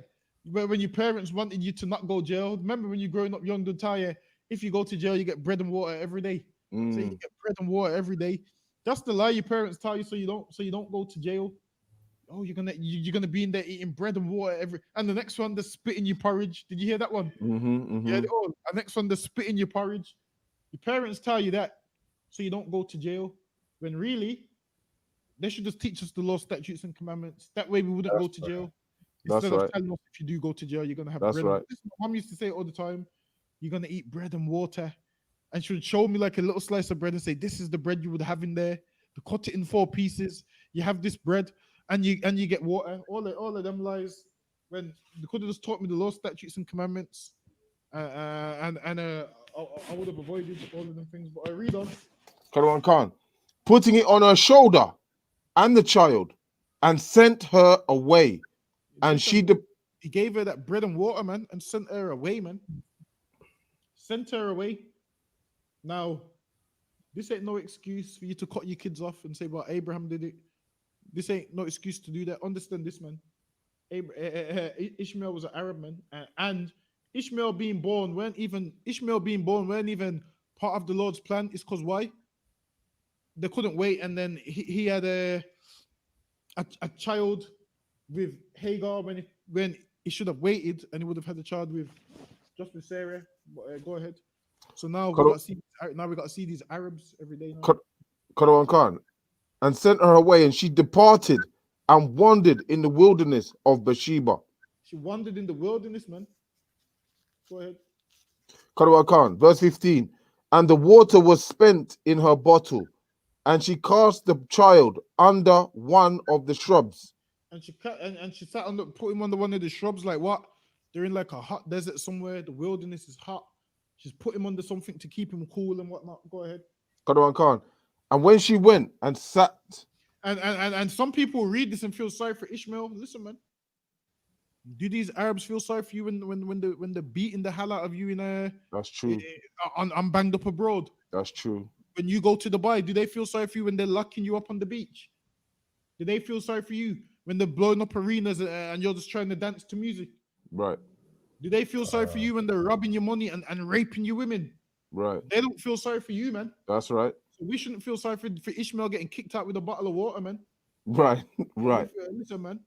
when your parents wanted you to not go jail. Remember when you're growing up young, Dutaya, if you go to jail, you get bread and water every day. So you get bread and water every day. That's the lie your parents tell you, so you don't go to jail. Oh, you're gonna be in there eating bread and water and the next one, they're spitting your porridge. Did you hear that one? Yeah. Oh, the next one, they're spitting your porridge. Your parents tell you that so you don't go to jail. When really, they should just teach us the law, statutes, and commandments. That way we wouldn't go to jail. Instead of telling us if you do go to jail, you're gonna have bread. Right. My mom used to say it all the time. You're gonna eat bread and water, and she would show me like a little slice of bread and say, "This is the bread you would have in there. To cut it in 4 pieces. You have this bread." And you get water. All of them lies. When they could have just taught me the law, statutes, and commandments, I would have avoided all of them things. But I read on. Quran Khan, putting it on her shoulder and the child, and sent her away. And he gave her that bread and water, man, and sent her away, man. Sent her away. Now, this ain't no excuse for you to cut your kids off and say, "Well, Abraham did it." This ain't no excuse to do that. Understand this, man. Ishmael was an Arab man, and Ishmael being born weren't even part of the Lord's plan. It's because why? They couldn't wait, and then he had a child with Hagar when he should have waited, and he would have had a child with Sarah. But, go ahead. So now we got to see these Arabs every day. Quran Khan. And sent her away, and she departed and wandered in the wilderness of Bathsheba. She wandered in the wilderness, man. Go ahead. Quran Khan, verse 15. And the water was spent in her bottle, and she cast the child under one of the shrubs. And she sat put him under one of the shrubs, like what? They're in like a hot desert somewhere. The wilderness is hot. She's put him under something to keep him cool and whatnot. Go ahead. Quran Khan. And when she went and sat, and some people read this and feel sorry for Ishmael. Listen, man. Do these Arabs feel sorry for you when they're beating the hell out of you That's true. On banged up abroad? That's true. When you go to Dubai, do they feel sorry for you when they're locking you up on the beach? Do they feel sorry for you when they're blowing up arenas and you're just trying to dance to music? Right. Do they feel sorry for you when they're robbing your money and raping you women? Right. They don't feel sorry for you, man. That's right. So we shouldn't feel sorry for Ishmael getting kicked out with a bottle of water, man. Right. Right. Listen, man.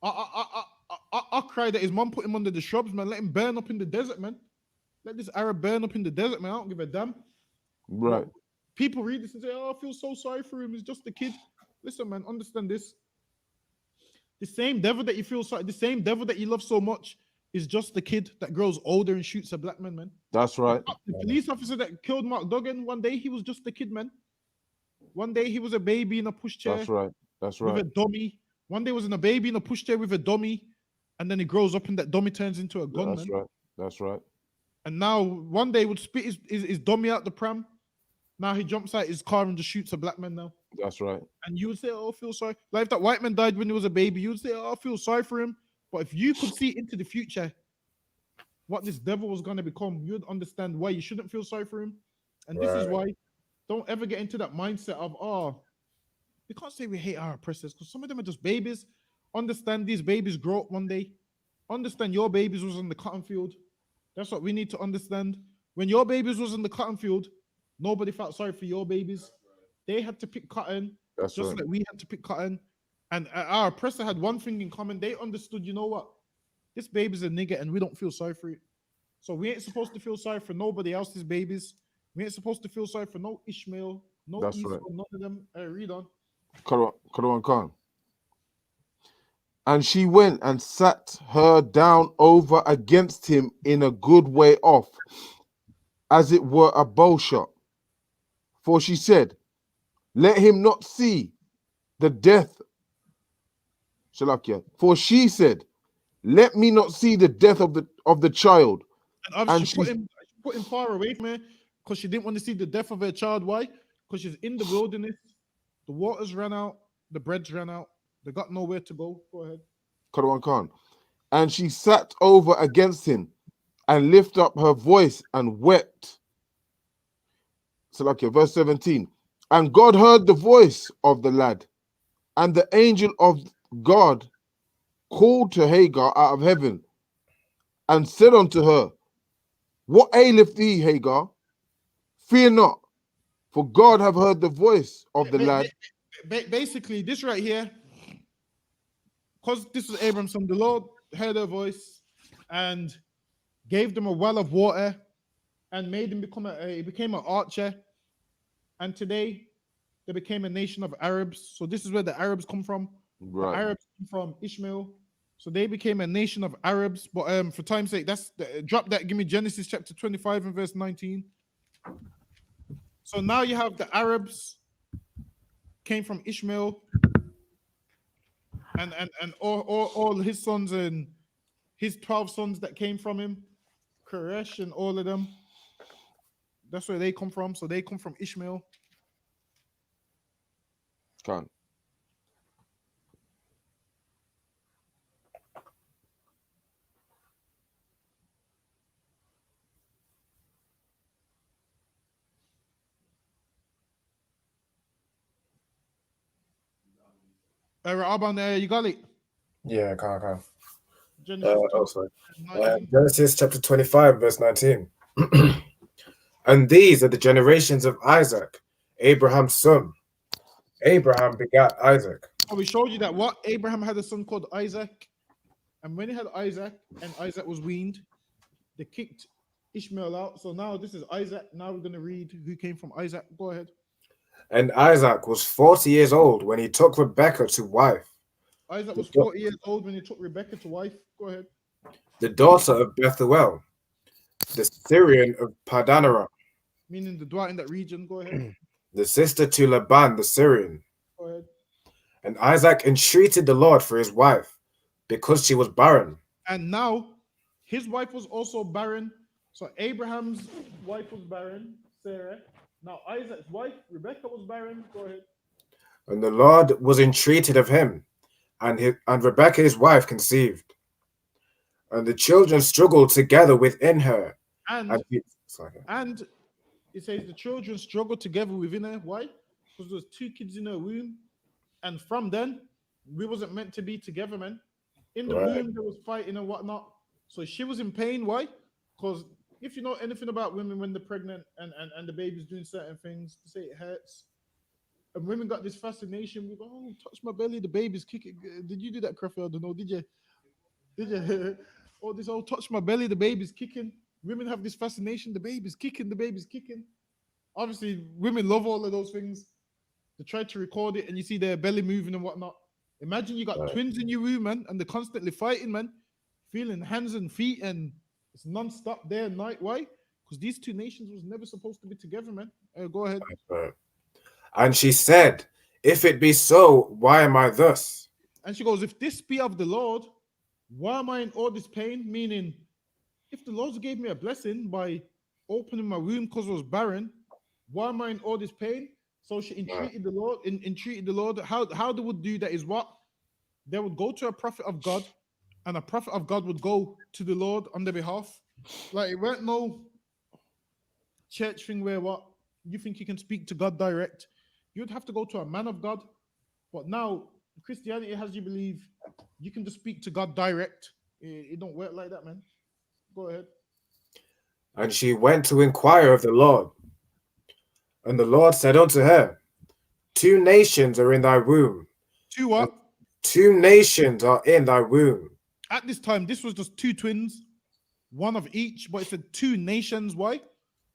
I cry that his mom put him under the shrubs, man. Let him burn up in the desert, man. Let this Arab burn up in the desert, man. I don't give a damn. Right. But people read this and say, "Oh, I feel so sorry for him. He's just a kid." Listen, man. Understand this. The same devil that you feel sorry, the same devil that you love so much, is just the kid that grows older and shoots a black man, man. That's right. The police officer that killed Mark Duggan, one day he was just a kid, man. One day he was a baby in a pushchair. That's right. That's With right. a dummy. One day was in a baby in a pushchair with a dummy, and then he grows up and that dummy turns into a gun, That's man. right. That's right. And now one day would spit his dummy out the pram. Now he jumps out his car and just shoots a black man now. That's right. And you would say, "Oh, I feel sorry." Like if that white man died when he was a baby, you would say, "Oh, I feel sorry for him." But if you could see into the future what this devil was going to become, you'd understand why you shouldn't feel sorry for him. And this is why don't ever get into that mindset of, "Oh, we can't say we hate our oppressors," because some of them are just babies. Understand these babies grow up one day. Understand your babies was in the cotton field. That's what we need to understand. When your babies was in the cotton field, nobody felt sorry for your babies. They had to pick cotton, That's just right. like we had to pick cotton. And our oppressor had one thing in common. They understood, you know what? This baby's a nigger and we don't feel sorry for it. So we ain't supposed to feel sorry for nobody else's babies. We ain't supposed to feel sorry for no Ishmael, no That's Esau, right. none of them. Read on. Quran Khan. And she went and sat her down over against him in a good way off, as it were a bow shot. For she said, "Let him not see the death." Shalakia. For she said, "Let me not see the death of the child." And obviously And she put him far away from her because she didn't want to see the death of her child. Why? Because she's in the wilderness. The waters ran out. The breads ran out. They got nowhere to go. Go ahead. Quran Khan. And she sat over against him and lifted up her voice and wept. Salakia, verse 17. And God heard the voice of the lad, and the angel of God called to Hagar out of heaven and said unto her, "What aileth thee, Hagar? Fear not, for God have heard the voice of the lad." Basically, this right here, because this was Abraham's son, the Lord heard her voice and gave them a well of water and made him he became an archer. And today they became a nation of Arabs. So this is where the Arabs come from. Right. The Arabs come from Ishmael. So they became a nation of Arabs. But for time's sake, drop that. Give me Genesis chapter 25 and verse 19. So now you have the Arabs came from Ishmael, and all his sons and his 12 sons that came from him, Koresh and all of them. That's where they come from. So they come from Ishmael. Khan. Aban, you got it. Yeah, can't. Genesis Sorry. 19. Genesis chapter 25, verse 19. And these are the generations of Isaac, Abraham's son. Abraham begat Isaac. Oh, we showed you that what Abraham had a son called Isaac, and when he had Isaac and Isaac was weaned, they kicked Ishmael out. So now this is Isaac. Now we're going to read who came from Isaac. Go ahead. And Isaac was 40 years old when he took Rebekah to wife. Isaac was 40 years old when he took Rebekah to wife. Go ahead. The daughter of Bethuel, the Syrian of Padanaram. Meaning the dwelt in that region. Go ahead. The sister to Laban, the Syrian. Go ahead. And Isaac entreated the Lord for his wife, because she was barren. And now his wife was also barren. So Abraham's wife was barren, Sarah. Now Isaac's wife, Rebekah, was barren. Go ahead. And the Lord was entreated of him, and Rebekah his wife conceived. And the children struggled together within her. And it says the children struggled together within her. Why? Because there was 2 kids in her womb. And from then, we wasn't meant to be together, man. In the womb, there was fighting and whatnot. So she was in pain. Why? Because if you know anything about women when they're pregnant and the baby's doing certain things, they say it hurts. And women got this fascination with, oh, touch my belly, the baby's kicking. Did you do that, Crefeld? I don't know. Did you? Did you? Oh, this, oh, touch my belly, the baby's kicking. Women have this fascination, the baby's kicking, the baby's kicking. Obviously, women love all of those things. They try to record it and you see their belly moving and whatnot. Imagine you got Right. twins in your room, man, and they're constantly fighting, man, feeling hands and feet, and it's non-stop day and night. Why? Because these two nations was never supposed to be together, man. Go ahead. Right. And she said, if it be so, why am I thus? And she goes, if this be of the Lord, why am I in all this pain? Meaning, if the Lord gave me a blessing by opening my womb because I was barren, why am I in all this pain? So she entreated the Lord, entreated the Lord. How they would do that is what? They would go to a prophet of God, and a prophet of God would go to the Lord on their behalf. Like it weren't no church thing where what you think you can speak to God direct. You'd have to go to a man of God. But now Christianity has you believe you can just speak to God direct. It don't work like that, man. Go ahead. And she went to inquire of the Lord. And the Lord said unto her, 2 nations are in thy womb. Two what? 2 nations are in thy womb. At this time, this was just 2 twins, one of each, but it said 2 nations. Why?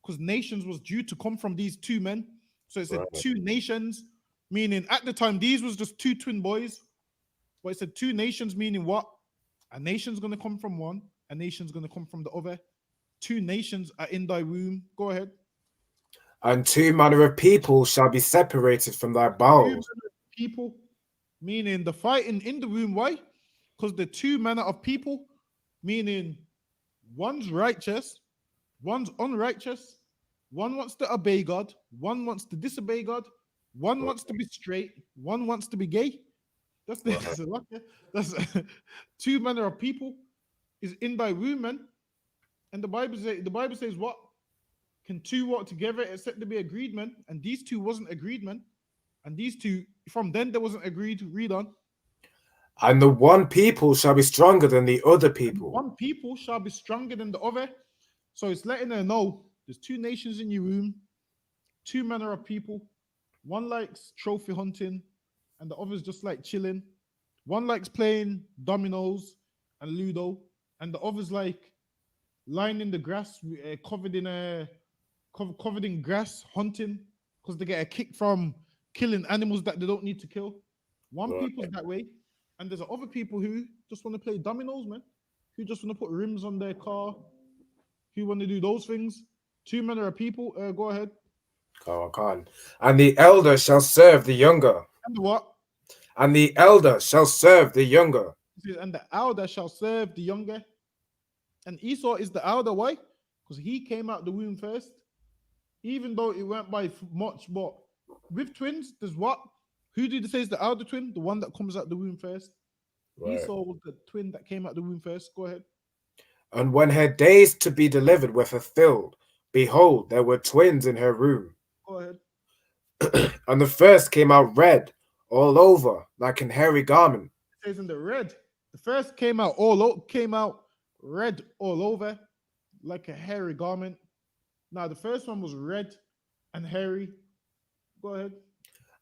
Because nations was due to come from these 2 men. So it said Right. 2 nations, meaning at the time, these was just 2 twin boys. But it said 2 nations, meaning what? A nation's going to come from one, a nation's going to come from the other. 2 nations are in thy womb. Go ahead. And 2 manner of people shall be separated from thy bowels. People, meaning the fighting in the womb. Why? Because the 2 manner of people, meaning one's righteous, one's unrighteous, one wants to obey God, one wants to disobey God, one wants to be straight, one wants to be gay. That's that's 2 manner of people is in thy womb, man. And the Bible says what? Can 2 walk together except to be agreed, man? And these 2 wasn't agreed, man. And these 2 from then they wasn't agreed. Read on. And the one people shall be stronger than the other And people. one people shall be stronger than the other. So it's letting her know there's 2 nations in your womb, 2 manner of people. One likes trophy hunting, and the other's just like chilling. One likes playing dominoes and Ludo, and the other's like lying in the grass, covered in grass, hunting because they get a kick from killing animals that they don't need to kill. One Right. people's that way, and there's other people who just want to play dominoes, man. Who just want to put rims on their car. Who want to do those things. 2 manner of people. Go ahead. Come on. And the elder shall serve the younger. And what? And the elder shall serve the younger. And the elder shall serve the younger. And Esau is the elder. Why? Because he came out the womb first. Even though it went by much, but with twins, there's what? Who did it say is the elder twin? The one that comes out the womb first. Right. Esau was the twin that came out the womb first. Go ahead. And when her days to be delivered were fulfilled, behold, there were twins in her room. Go ahead. And the first came out red all over, like an hairy garment. It says in the red. The first came out red all over, like a hairy garment. Now the first one was red and hairy. Go ahead.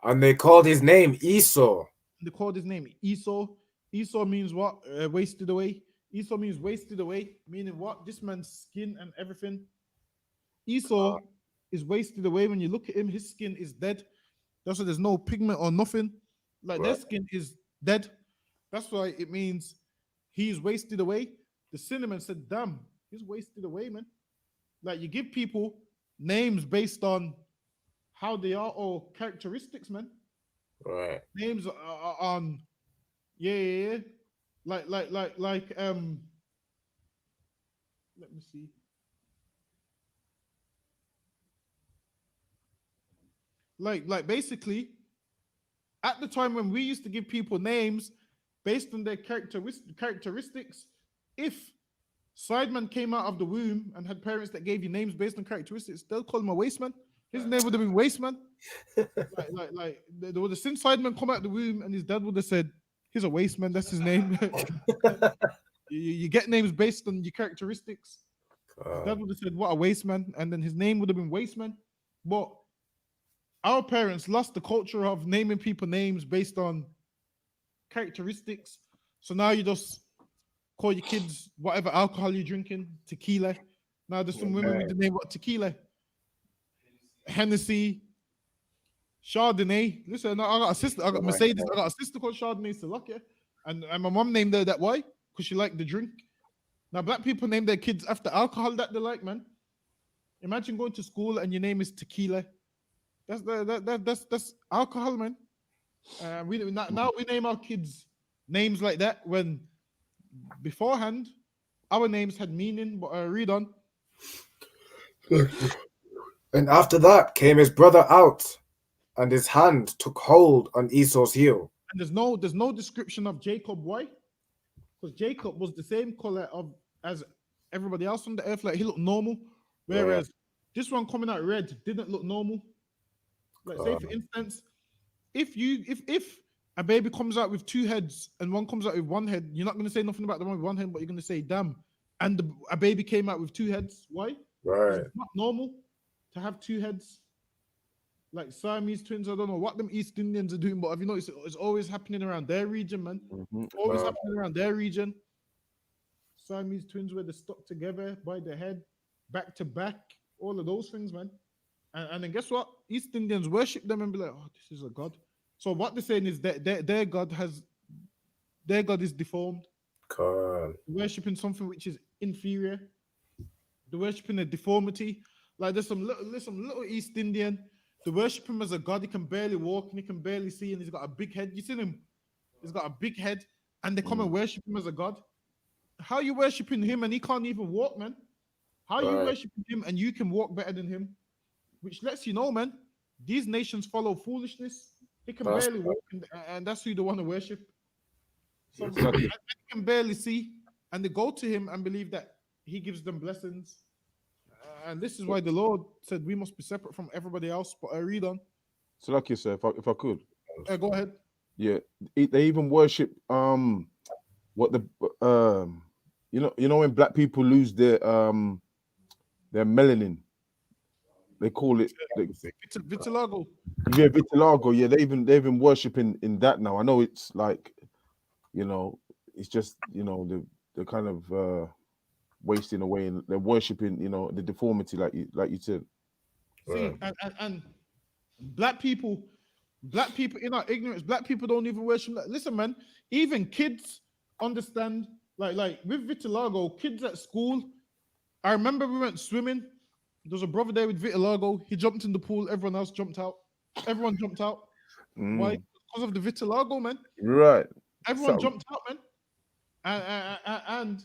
And they called his name Esau. They called his name Esau. Esau means what? Wasted away. Esau means wasted away, meaning what? This man's skin and everything. Esau is wasted away. When you look at him, his skin is dead. That's why there's no pigment or nothing. Like their skin is dead. That's why it means he's wasted away. The cinnamon said, damn, he's wasted away, man. Like you give people names based on how they are or characteristics, man. Right. Names are on, yeah. Like, let me see. Like basically, at the time when we used to give people names based on their characteristics, if Sideman came out of the womb and had parents that gave you names based on characteristics, they'll call him a wasteman. His name would have been Wasteman. like there would have seen Sideman come out of the womb and his dad would have said, he's a wasteman, that's his name. You get names based on your characteristics. His dad would have said, "What a waste man," and then his name would have been Waste Man. But our parents lost the culture of naming people names based on characteristics. So now you just call your kids whatever alcohol you're drinking, tequila. Now there's some women with the name what tequila, Hennessy, Chardonnay. Listen, I got a sister. I got Mercedes. I got a sister called Chardonnay Slovakia, and my mom named her that. Why? Because she liked the drink. Now black people name their kids after alcohol that they like, man. Imagine going to school and your name is tequila. That's alcohol, man. Now we name our kids names like that when beforehand our names had meaning. But read on. And after that came his brother out, and his hand took hold on Esau's heel. And there's no description of Jacob. Why? Because Jacob was the same color as everybody else on the earth. Like he looked normal, whereas this one coming out red didn't look normal. Like say for instance, if a baby comes out with two heads and one comes out with one head, you're not going to say nothing about the one with one head, but you're going to say, "Damn!" And a baby came out with two heads. Why? Right. It's not normal to have two heads. Like Siamese twins, I don't know what them East Indians are doing, but have you noticed it's always happening around their region, man? Always happening around their region. Siamese twins where they're stuck together by the head, back to back, all of those things, man. And then guess what? East Indians worship them and be like, "Oh, this is a god." So what they're saying is that their god is deformed. God. They're worshipping something which is inferior. They're worshipping a deformity. Like there's some little East Indian. They worship him as a god. He can barely walk and he can barely see, and he's got a big head. You seen him? He's got a big head, and they come and worship him as a god. How are you worshiping him and he can't even walk, man? How are you worshiping him and you can walk better than him? Which lets you know, man, these nations follow foolishness. He can barely walk, and that's who they want to worship. So they can barely see, and they go to him and believe that he gives them blessings. And this is why the Lord said we must be separate from everybody else. But I read on. So, like you said, if I could, Go ahead. yeah, they even worship what the you know when black people lose their melanin, they call it Vitiligo. Yeah, vitiligo. Yeah, they've been worshiping in that now. I know it's like, it's just the kind of wasting away, and they're worshiping the deformity like you said. See, and black people in our ignorance, black people don't even worship that. Listen, man, even kids understand, like with vitiligo, kids at school. I remember we went swimming. There was a brother there with vitiligo. He jumped in the pool. Everyone else jumped out. Everyone jumped out. Why? Because of the vitiligo, man. Right. Everyone jumped out, man.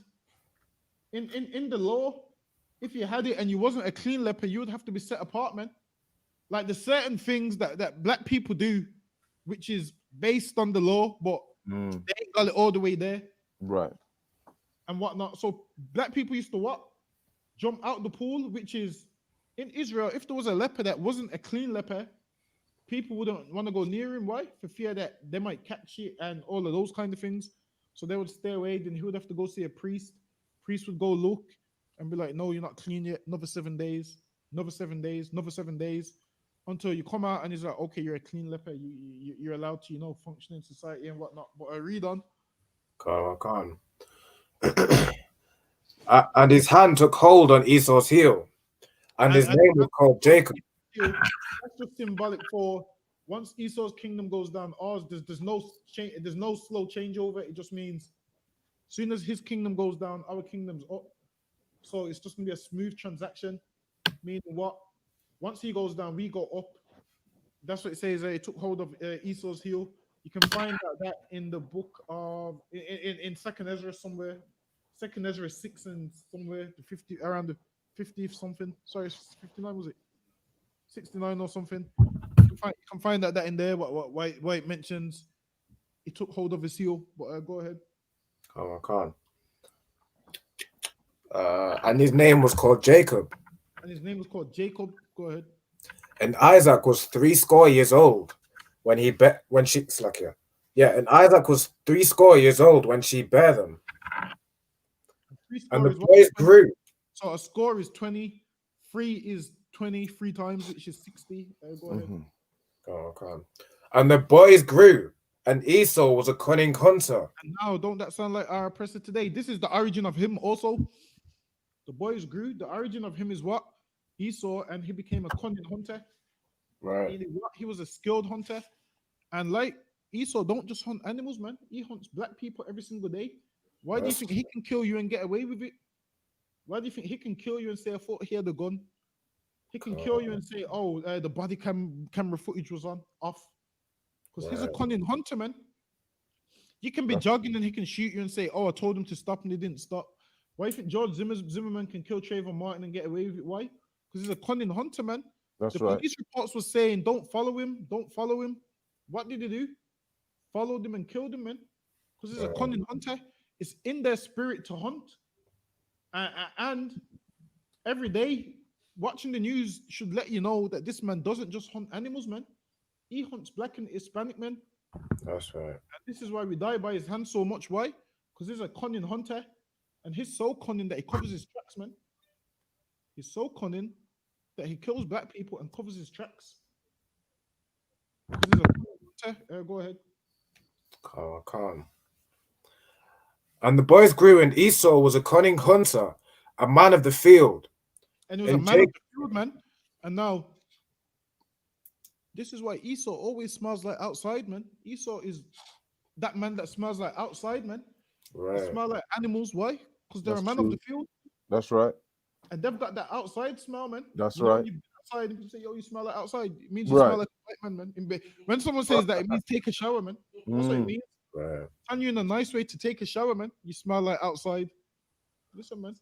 And in the law, if you had it and you wasn't a clean leper, you would have to be set apart, man. Like there's certain things that black people do, which is based on the law, but they ain't got it all the way there. Right. And whatnot. So black people used to what? Jump out the pool, which is in Israel. If there was a leper that wasn't a clean leper, people wouldn't want to go near him. Why? For fear that they might catch it and all of those kind of things. So they would stay away. Then he would have to go see a priest. Priest would go look and be like, "No, you're not clean yet. Another 7 days. Another 7 days. Another 7 days." Until you come out and he's like, "Okay, you're a clean leper. You're allowed to, function in society and whatnot." But I read on. Come on. And his hand took hold on Esau's heel, and his name was called Jacob. That's just symbolic for once Esau's kingdom goes down, ours there's no change, there's no slow changeover. It just means as soon as his kingdom goes down, our kingdom's up. So it's just gonna be a smooth transaction. Meaning what? Once he goes down, we go up. That's what it says. It took hold of Esau's heel. You can find that in the book of in Second Ezra somewhere. Second Ezra 6 and somewhere around the 50th something. Sorry, 59 was it? 69 or something. You can find that in there. Why it mentions he took hold of his heel. But go ahead. Come on. And his name was called Jacob. And his name was called Jacob. Go ahead. And Isaac was 80 years old when he and Isaac was 80 years old when she bare them. Three And the score is what? boys 20. grew. So a score is 20. 3 is 23 times, which is 60. Go ahead. Mhm. Oh, come. And the boys grew. And Esau was a cunning hunter. And now, don't that sound like our oppressor today? This is the origin of him also. The boys grew. The origin of him is what? Esau, and he became a cunning hunter. Right. Meaning what? He was a skilled hunter. And like Esau, don't just hunt animals, man. He hunts black people every single day. Why do you think he can kill you and get away with it? Why do you think he can kill you and say, I thought he had a gun? He can kill you and say, oh, the body camera footage was off. Because he's a cunning hunter, man. You can be jogging and he can shoot you and say, oh, I told him to stop and he didn't stop. Why do you think George Zimmerman can kill Trayvon Martin and get away with it? Why? Because he's a cunning hunter, man. That's The right. police reports were saying, don't follow him, don't follow him. What did he do? Followed him and killed him, man. Because he's a cunning hunter. It's in their spirit to hunt. And every day, watching the news should let you know that this man doesn't just hunt animals, man. He hunts black and Hispanic men. That's right. And this is why we die by his hand so much. Why? Because he's a cunning hunter. And he's so cunning that he covers his tracks, man. He's so cunning that he kills black people and covers his tracks. Because he's a cunning hunter. Go ahead. Calm. And the boys grew, and Esau was a cunning hunter, a man of the field. And he was And a man of the field, man. And now, this is why Esau always smells like outside, man. Esau is that man that smells like outside, man. They smell like animals. Why? Because they're That's a man true. of the field. That's right. And they've got that outside smell, man. That's You know, right. when you go outside and people say, yo, you smell like outside. It means you Right. smell like a white man, man. When someone says that, it means take a shower, man. That's what it means. Right. And you in a nice way to take a shower, man. You smell like outside. Listen, man.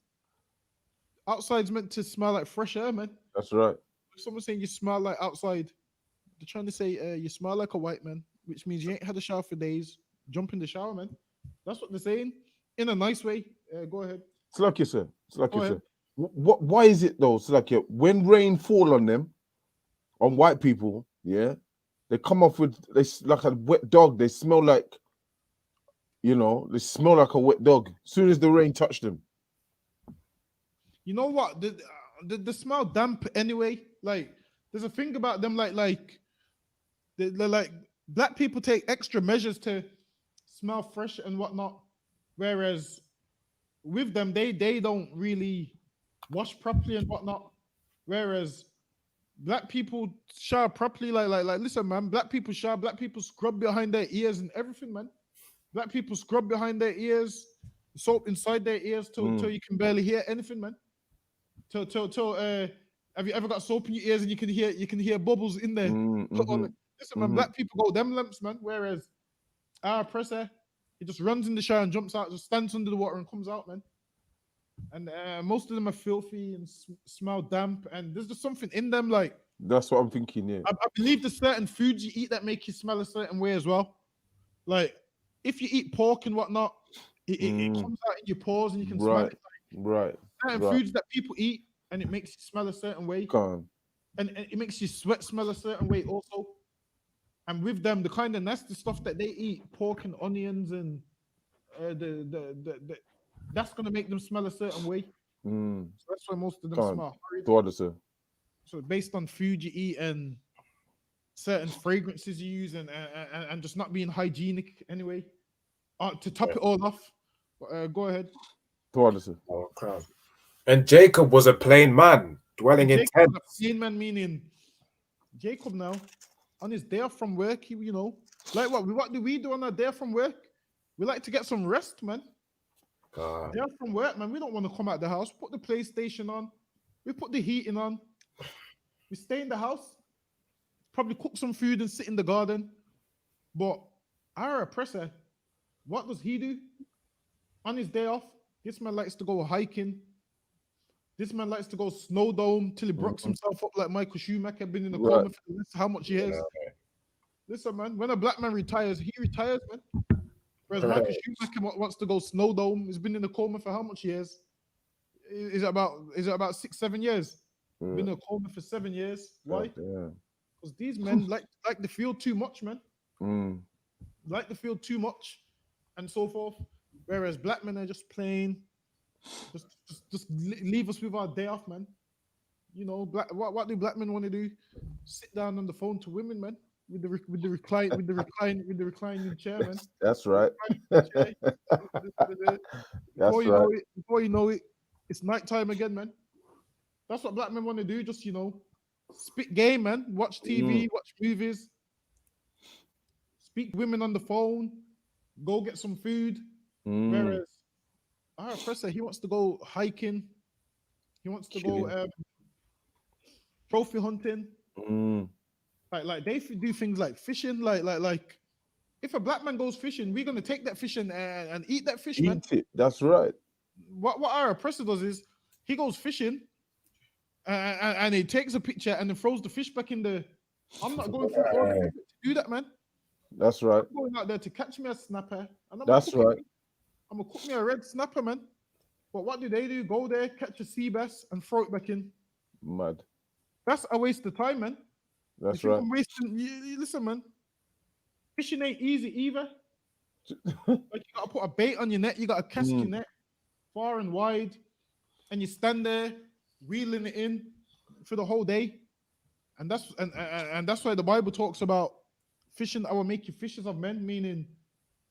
Outside's meant to smell like fresh air, man. That's right. If someone's saying you smell like outside, they're trying to say you smell like a white man, which means you ain't had a shower for days. Jump in the shower, man. That's what they're saying in a nice way. Go ahead. It's like you said. It's like Go you ahead. said. What? Why is it though? It's like when rain fall on them, on white people, yeah, they come off with like a wet dog. They smell like, they smell like a wet dog. As soon as the rain touched them. You know what? The smell damp anyway. Like there's a thing about them. Like they're like black people take extra measures to smell fresh and whatnot, whereas with them they don't really wash properly and whatnot. Whereas black people shower properly. Like listen, man. Black people shower. Black people scrub behind their ears and everything, man. Black people scrub behind their ears, soap inside their ears till you can barely hear anything, man. Have you ever got soap in your ears and you can hear bubbles in there? Listen, man, black people go them lamps, man. Whereas our oppressor, he just runs in the shower and jumps out, just stands under the water and comes out, man. And most of them are filthy and smell damp, and there's just something in them. Like That's what I'm thinking. Yeah. I believe there's certain foods you eat that make you smell a certain way as well. Like if you eat pork and whatnot, it comes out in your pores and you can smell it. Right. Certain foods that people eat and it makes you smell a certain way. And it makes your sweat smell a certain way also. And with them, the kind of nasty stuff that they eat, pork and onions and that's gonna make them smell a certain way. So that's why most of them smell horrid. So based on food you eat and certain fragrances you use and just not being hygienic anyway. To top it all off, go ahead. And Jacob was a plain man dwelling in tents. Plain man meaning Jacob now on his day off from work, he like what do we do on our day off from work? We like to get some rest, man. Day off from work, man. We don't want to come out the house. Put the PlayStation on. We put the heating on. We stay in the house. Probably cook some food and sit in the garden. But our oppressor, what does he do on his day off? This man likes to go hiking. This man likes to go snow dome till he brooks himself up like Michael Schumacher, been in the coma for how much years. Listen, man, when a black man retires, he retires, man. Whereas Michael Schumacher wants to go snow dome. He's been in the coma for how much years? Is it about 6-7 years? Been in a coma for 7 years. Why? Because these men like the field too much, man. Like the field too much, and so forth. Whereas black men are just plain, Leave us with our day off, man. You know, what do black men want to do? Sit down on the phone to women, man, with the reclining chair, man. That's right. Chair. That's right. Before you know it, it's nighttime again, man. That's what black men want to do. Just spit game, man. Watch TV, watch movies, speak to women on the phone, go get some food. Whereas our oppressor, he wants to go hiking, he wants to go trophy hunting. Like they do things like fishing. Like if a black man goes fishing, we're gonna take that fish and eat that fish, man. Eat it. That's right. What our oppressor does is he goes fishing and he takes a picture and then throws the fish back in the. I'm not going through all the effort to do that, man. That's right. I'm going out there to catch me a snapper. And That's right. I'm gonna cook me a red snapper, man. But what do? Go there, catch a sea bass, and throw it back in. Mad. That's a waste of time, man. That's right. Listen, man. Fishing ain't easy either. Like you gotta put a bait on your net, you gotta cast your net far and wide, and you stand there reeling it in for the whole day. And that's why the Bible talks about fishing. I will make you fishers of men, meaning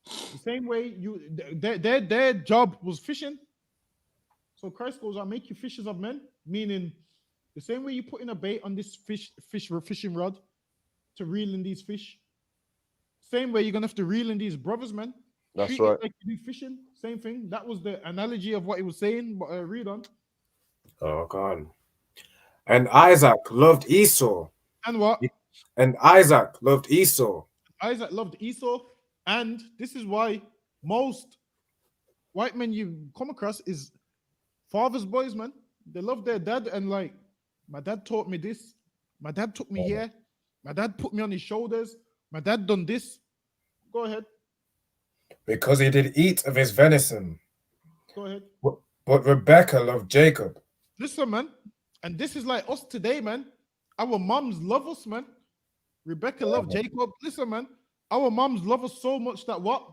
the same way their job was fishing. So Christ goes, I'll make you fishers of men, meaning the same way you put in a bait on this fishing rod to reel in these fish. Same way you're gonna have to reel in these brothers, man. That's Treat right. it like you do fishing. Same thing. That was the analogy of what he was saying. But read on. Oh God. And Isaac loved Esau. And what? And Isaac loved Esau. Isaac loved Esau, and this is why most white men you come across is father's boys, man. They love their dad, and like, my dad taught me this. My dad took me here. My dad put me on his shoulders. My dad done this. Go ahead. Because he did eat of his venison. Go ahead. But Rebecca loved Jacob. Listen, man. And this is like us today, man. Our moms love us, man. Rebecca loved Jacob. Listen, man. Our moms love us so much that what?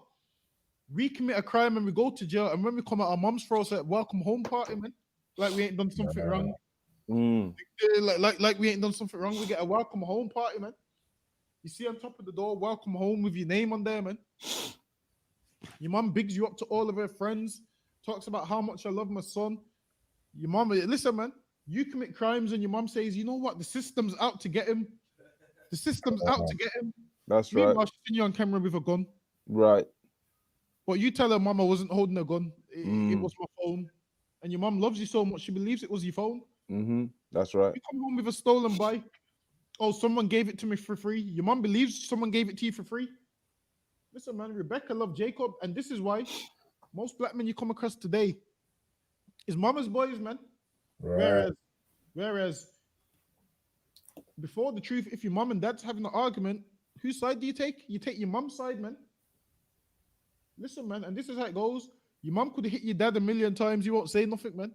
We commit a crime and we go to jail, and when we come out, our moms throw us a welcome home party, man. Like we ain't done something wrong. Like we ain't done something wrong. We get a welcome home party, man. You see on top of the door, welcome home with your name on there, man. Your mom bigs you up to all of her friends, talks about how much I love my son. Your mom, listen, man, you commit crimes and your mom says, you know what, the system's out to get him. The system's out to get him. That's right. Meanwhile, she's seen you on camera with a gun. Right. But you tell her mom I wasn't holding a gun. It was my phone. And your mom loves you so much, she believes it was your phone. That's right. You come home with a stolen bike. Oh, someone gave it to me for free. Your mom believes someone gave it to you for free. Listen, man, Rebecca loved Jacob. And this is why most black men you come across today is mama's boys, man. Right. Whereas before the truth, if your mom and dad's having an argument, whose side do you take? You take your mom's side, man. Listen, man, and this is how it goes. Your mom could have hit your dad 1,000,000 times. You won't say nothing, man.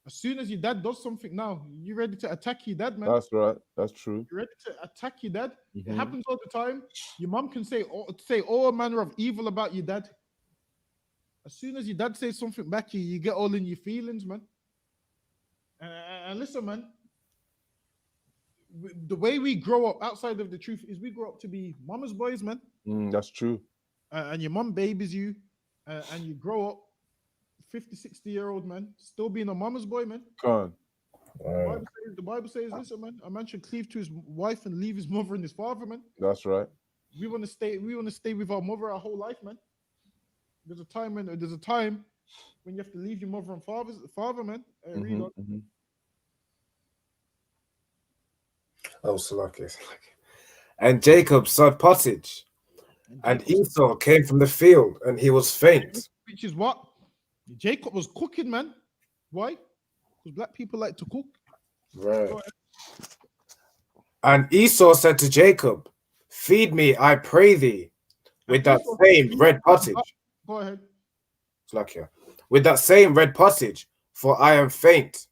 As soon as your dad does something now, you're ready to attack your dad, man. That's right. That's true. You're ready to attack your dad. It happens all the time. Your mom can say all manner of evil about your dad. As soon as your dad says something back, you get all in your feelings, man. And listen, man, the way we grow up outside of the truth is we grow up to be mama's boys, man. That's true. And your mom babies you, and you grow up 50, 60-year-old man, still being a mama's boy, man. Come on. The Bible says, listen, man, a man should cleave to his wife and leave his mother and his father, man. That's right. We want to stay with our mother our whole life, man. There's a time when you have to leave your mother and father, man. Read on. Oh, Salaki. And Jacob sowed pottage, and Esau came from the field, and he was faint. Which is what? Jacob was cooking, man. Why? Because black people like to cook. Right. And Esau said to Jacob, feed me, I pray thee, with that same red pottage. Go ahead. Slakia. With that same red pottage, for I am faint.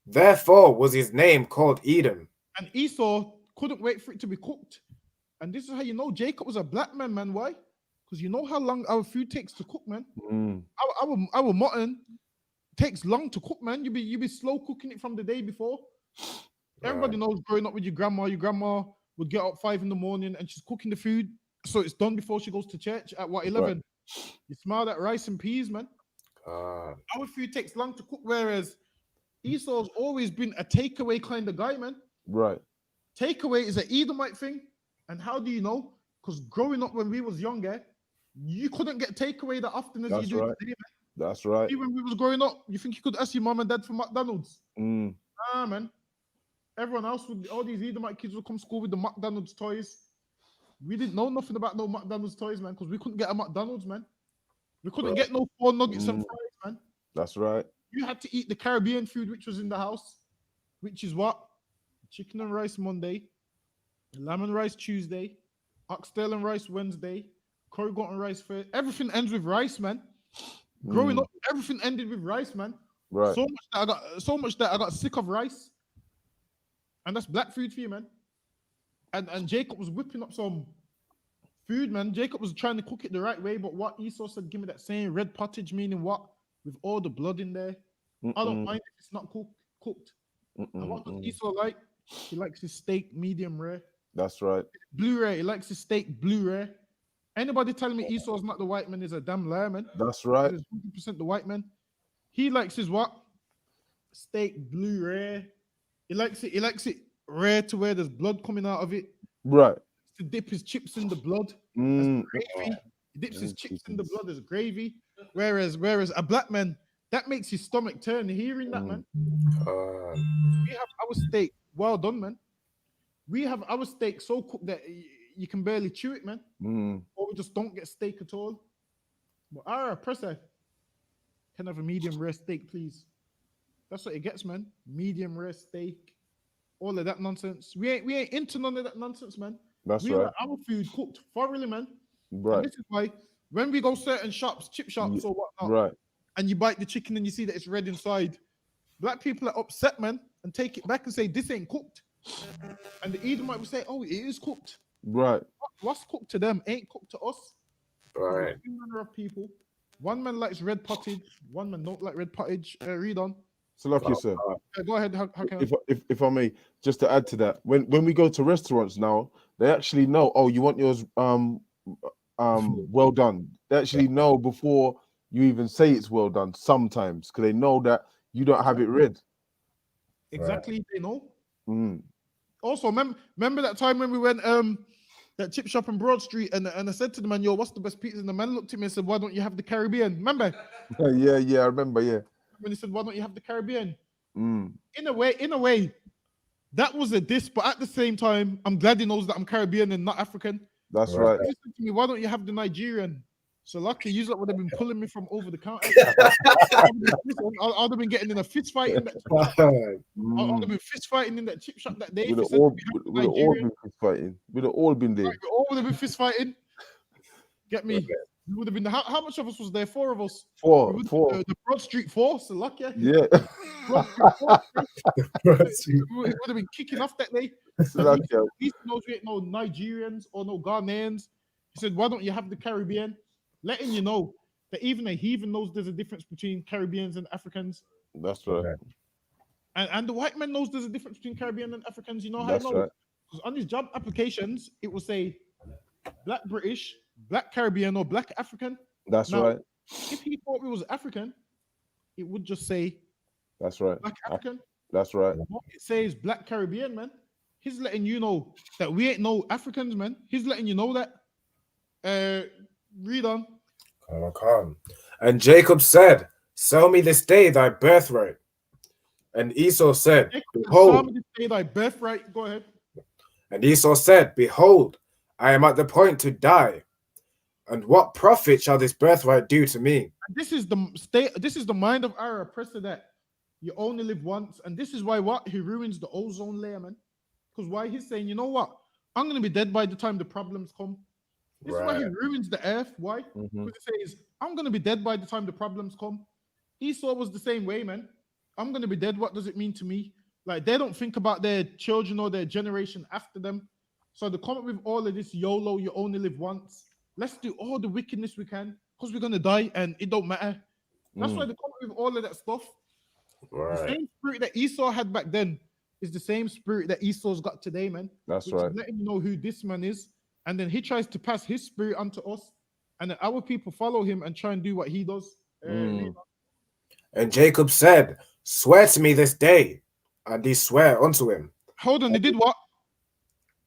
Therefore was his name called Edom. And Esau couldn't wait for it to be cooked. And this is how you know Jacob was a black man, man. Why? Because you know how long our food takes to cook, man. Mm. Our mutton takes long to cook, man. You be slow cooking it from the day before. Everybody knows growing up with your grandma would get up 5 in the morning and she's cooking the food, so it's done before she goes to church at what 11. Right. You smell that rice and peas, man. Ah, Our food takes long to cook, whereas Esau's always been a takeaway kind of guy, man. Right. Takeaway is an Edomite thing. And how do you know? Because growing up when we was younger, you couldn't get takeaway that often as That's you do right. today, That's man. right. Even when we was growing up, you think you could ask your mom and dad for McDonald's? Mm. Nah, man. Everyone else would, all these Edomite kids would come to school with the McDonald's toys. We didn't know nothing about no McDonald's toys, man, because we couldn't get a McDonald's, man. We couldn't get no 4 nuggets and fries, man. That's right. You had to eat the Caribbean food which was in the house, which is what? Chicken and rice Monday, lamb and rice Tuesday, oxtail and rice Wednesday, curry goat and rice Thursday. Everything ends with rice, man. Growing up, everything ended with rice, man. Right. So much that I got sick of rice. And that's black food for you, man. And Jacob was whipping up some food, man. Jacob was trying to cook it the right way, but what Esau said, give me that same red pottage, meaning what? With all the blood in there. I don't mind if it's not cooked. And what does Esau like? He likes his steak medium rare. That's right. Blue rare. He likes his steak blue rare. Anybody telling me Esau's not the white man is a damn liar, man. That's right. He's 100% the white man. He likes his what? Steak blue rare. He likes it rare to where there's blood coming out of it. Right. To dip his chips in the blood. Mm. Gravy. He dips his chips in the blood as gravy. Whereas a black man, that makes his stomach turn hearing that, man. We have our steak well done, man. We have our steak so cooked that you can barely chew it, man. Or we just don't get steak at all. But our oppressor can have a medium rare steak, please. That's what it gets, man. Medium rare steak. All of that nonsense. We ain't into none of that nonsense, man. That's we right. like our food cooked thoroughly, man. Right. And this is why when we go certain shops, chip shops or whatnot, Right. and you bite the chicken and you see that it's red inside, black people are upset, man, and take it back and say this ain't cooked. And the Edomite will say, oh, it is cooked. Right. What's cooked to them ain't cooked to us. right. Two manner of people. One man likes red pottage, one man don't like red pottage. Read on. So like you said, Go ahead. How can if I may, just to add to that, when we go to restaurants now, they actually know, oh, you want yours well done. They actually know before you even say it's well done sometimes, because they know that you don't have it red. exactly they know? Mm. Also, remember that time when we went that chip shop in Broad Street and I said to the man, yo, what's the best pizza? And the man looked at me and said, why don't you have the Caribbean? Remember? Yeah, I remember, yeah. When he said, why don't you have the Caribbean? Mm. In a way, that was a diss, but at the same time, I'm glad he knows that I'm Caribbean and not African. That's right. He said to me, why don't you have the Nigerian? So luckily, you would have been pulling me from over the counter. I'd have been getting in a fist fight in that. I'd have been fist fighting in that chip shop that day. We'd have all been fist fighting. We'd have all been there. Right, we all would have been fist fighting. Get me? We would have been. How much of us was there? 4 of us. Four. The Broad Street Four. So lucky. Yeah. We would have been kicking off that day. Lucky. He knows we ain't no Nigerians or no Ghanaians. He said, why don't you have the Caribbean? Letting you know that even a heathen knows there's a difference between Caribbeans and Africans. That's right. And the white man knows there's a difference between Caribbean and Africans. You know how That's I know? right. Because on his job applications, it will say Black British, Black Caribbean, or Black African. That's Now, right. If he thought we was African, it would just say That's right. Black African. That's right. What it says Black Caribbean, man. He's letting you know that we ain't no Africans, man. He's letting you know that. Read on. Calm. And Jacob said, sell me this day thy birthright. And Esau said, behold. Say thy birthright. Go ahead. And Esau said, behold, I am at the point to die. And what profit shall this birthright do to me? This is the state. This is the mind of our oppressor that you only live once, and this is why he ruins the ozone layer, man. Because why he's saying, you know what, I'm gonna be dead by the time the problems come. This is why he ruins the earth. Why? Because he says, I'm gonna be dead by the time the problems come. Esau was the same way, man. I'm gonna be dead. What does it mean to me? Like they don't think about their children or their generation after them. So they come up with all of this YOLO, you only live once. let's do all the wickedness we can because we're gonna die and it don't matter. That's why Mm. they come up with all of that stuff. The Right. same spirit that Esau had back then is the same spirit that Esau's got today, man. That's Which right. is letting you know who this man is, and then he tries to pass his spirit onto us, and then our people follow him and try and do what he does. Mm. And Jacob said, "Swear to me this day," and he swore unto him. Hold on, they did what?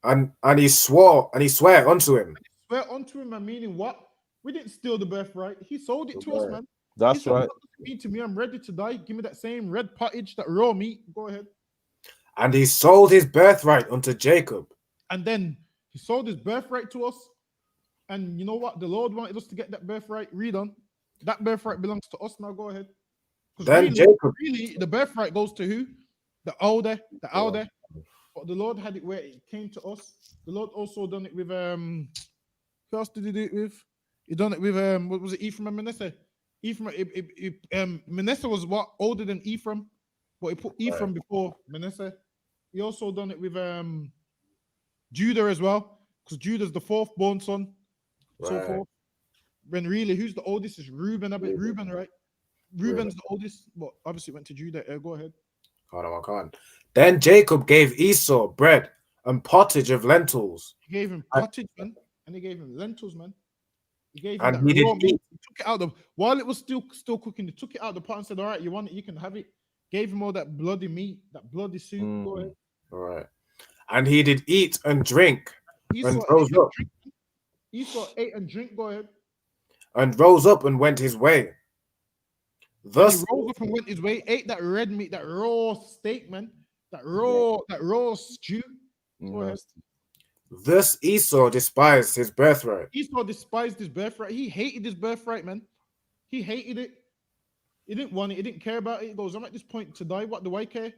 And he swore unto him. Swear unto him, and meaning what? We didn't steal the birthright. He sold it to us, Right. man. He That's said, right. "What does it mean to me? I'm ready to die. Give me that same red pottage, that raw meat. Go ahead." And he sold his birthright unto Jacob. And then he sold his birthright to us. And you know what? The Lord wanted us to get that birthright. Read on. That birthright belongs to us now. Go ahead. Because Then really, Jacob, really, the birthright goes to who? The older, the Oh. elder. But the Lord had it where it came to us. The Lord also done it with who else did he do it with? He done it with what was it, Ephraim and Manasseh? Manasseh was what older than Ephraim, but he put Ephraim before Manasseh. He also done it with Judah as well, because Judah's the fourth born son, so Right. forth. When really, who's the oldest is Reuben, Reuben, right? Reuben's the oldest, but obviously went to Judah. Go ahead. hold on, I can't. Then Jacob gave Esau bread and pottage of lentils, He gave him pottage, man, and he gave him lentils, man. He gave him and that he did raw meat. eat. He took it out of while it was still cooking. He took it out of the pot and said, "All right, you want it? You can have it." Gave him all that bloody meat, that bloody soup. Go ahead. All right. And he did eat and drink, Esau and ate rose and up, drink. Esau ate and drink. Go ahead. and went his way. And Thus, he rose up and went his way. Ate that red meat, that raw steak, man. That raw stew. Go ahead. thus Esau despised his birthright. Esau despised his birthright. He hated his birthright, man. He hated it. He didn't want it. He didn't care about it. He goes, "I'm at this point to die. What do I care?"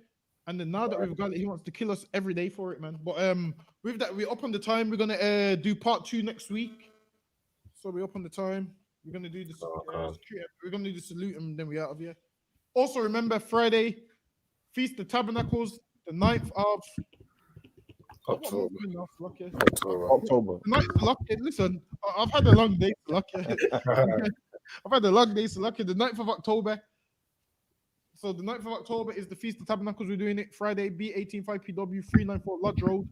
And then now that we've got it, he wants to kill us every day for it, man. But with that, we're up on the time. We're gonna do part 2 next week. So we're up on the time. We're gonna do this. We're gonna do the salute and then we're out of here. Also, remember Friday, Feast of Tabernacles, the 9th of October. Lucky. October. The 9th of Lucky. Listen, I've had a long day, Lucky. I've had a long day, Lucky. The 9th of October. So the 9th of October is the Feast of Tabernacles. We're doing it Friday, B185PW 394 Lodge Road.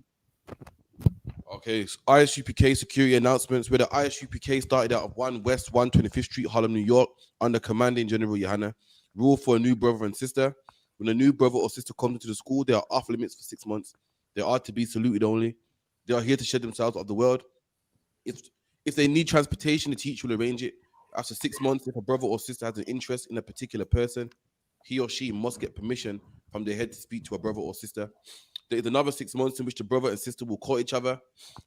Okay, so ISUPK security announcements. Where the ISUPK started out of 1 West 125th Street, Harlem, New York, under Commanding General Johanna. Rule for a new brother and sister. When a new brother or sister comes into the school, they are off limits for 6 months. They are to be saluted only. They are here to shed themselves of the world. If they need transportation, the teacher will arrange it. After 6 months, if a brother or sister has an interest in a particular person, he or she must get permission from their head to speak to a brother or sister. There is another 6 months in which the brother and sister will call each other.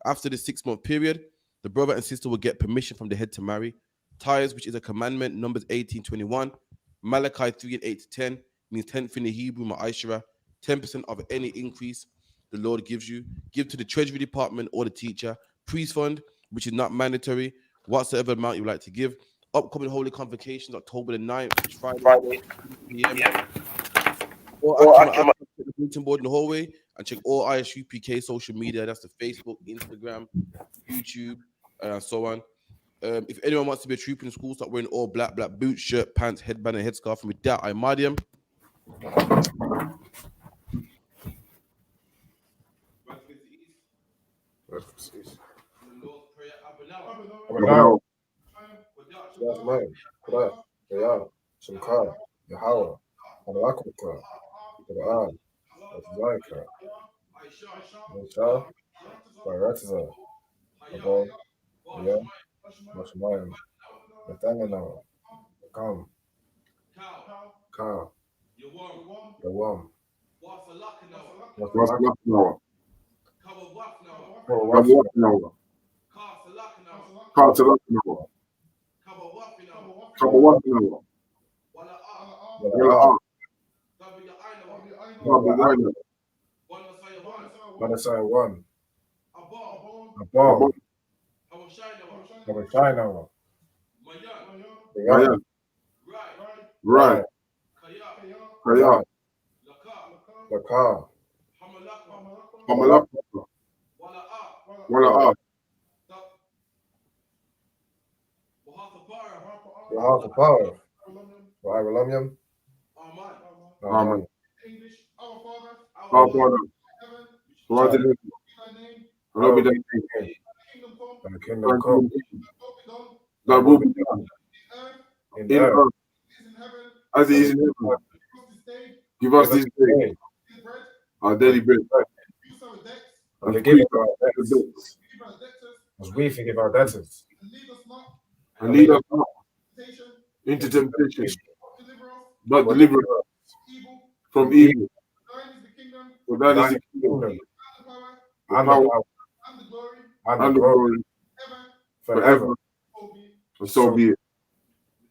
After the 6 month period, the brother and sister will get permission from the head to marry. Tithes, which is a commandment, Numbers 18:21. Malachi 3 and 8 to 10 means 10th in the Hebrew, Ma'ashra. 10% of any increase the Lord gives you. Give to the Treasury Department or the teacher. Priest fund, which is not mandatory. Whatsoever amount you like to give. Upcoming holy convocations, October the 9th, which is Friday, 6 p.m. Or I can the bulletin board in the hallway and check all ISUPK social media. That's the Facebook, Instagram, YouTube, and so on. If anyone wants to be a trooper in school, start wearing all black boots, shirt, pants, headband, and headscarf. And with that, I Madiam. That's mine. Kura, Kaya, Shankar, Yahweh, Alakuka, Quran, Zaika, Misha, Baratiza, Abo, Ya, Mashmayim, Nathaniel, Kam, Ka, Yawam, Wasalaknawa, Kawafna, Kawafnawa, Kasalaknawa, Kawafnawa, Wala'a, Babawana, Manasai 1, Abba, Abam, Abashinawa, Mayan, Rai, Kaya, Laka, Hamalak, Wala'a, half the power. Right, William. Amen. English, our Father, Our Father, heaven, who art in heaven, thy name, hallowed be thy name. kingdom come, And the Thy kingdom come. kingdom come. will be done, Thy will be done earth In in earth. earth is in heaven. as it is in heaven. Give us this day Give us this day his bread, our daily bread, use our debts, And and forgive forgive our us our debts, debts, give our debtors, as we forgive our debtors. and lead us not and lead us not into temptation, into temptation, but deliver us but deliver us from evil. from evil. Thine is the kingdom, For thine is Thine the kingdom, and the power, the and the power, power, and the glory, and the and the glory glory ever, forever. forever. so be it. And so be it.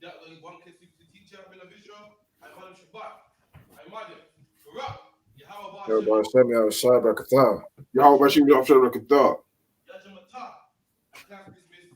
That was one case to teacher, beneficial, and Madam Shabbat. And Madam, corrupt. Yahweh Yo, boy, show me how to shine back a time. Yahweh Bashim Yahweh Shalom Rakatah. Yajamata. And class dismissed.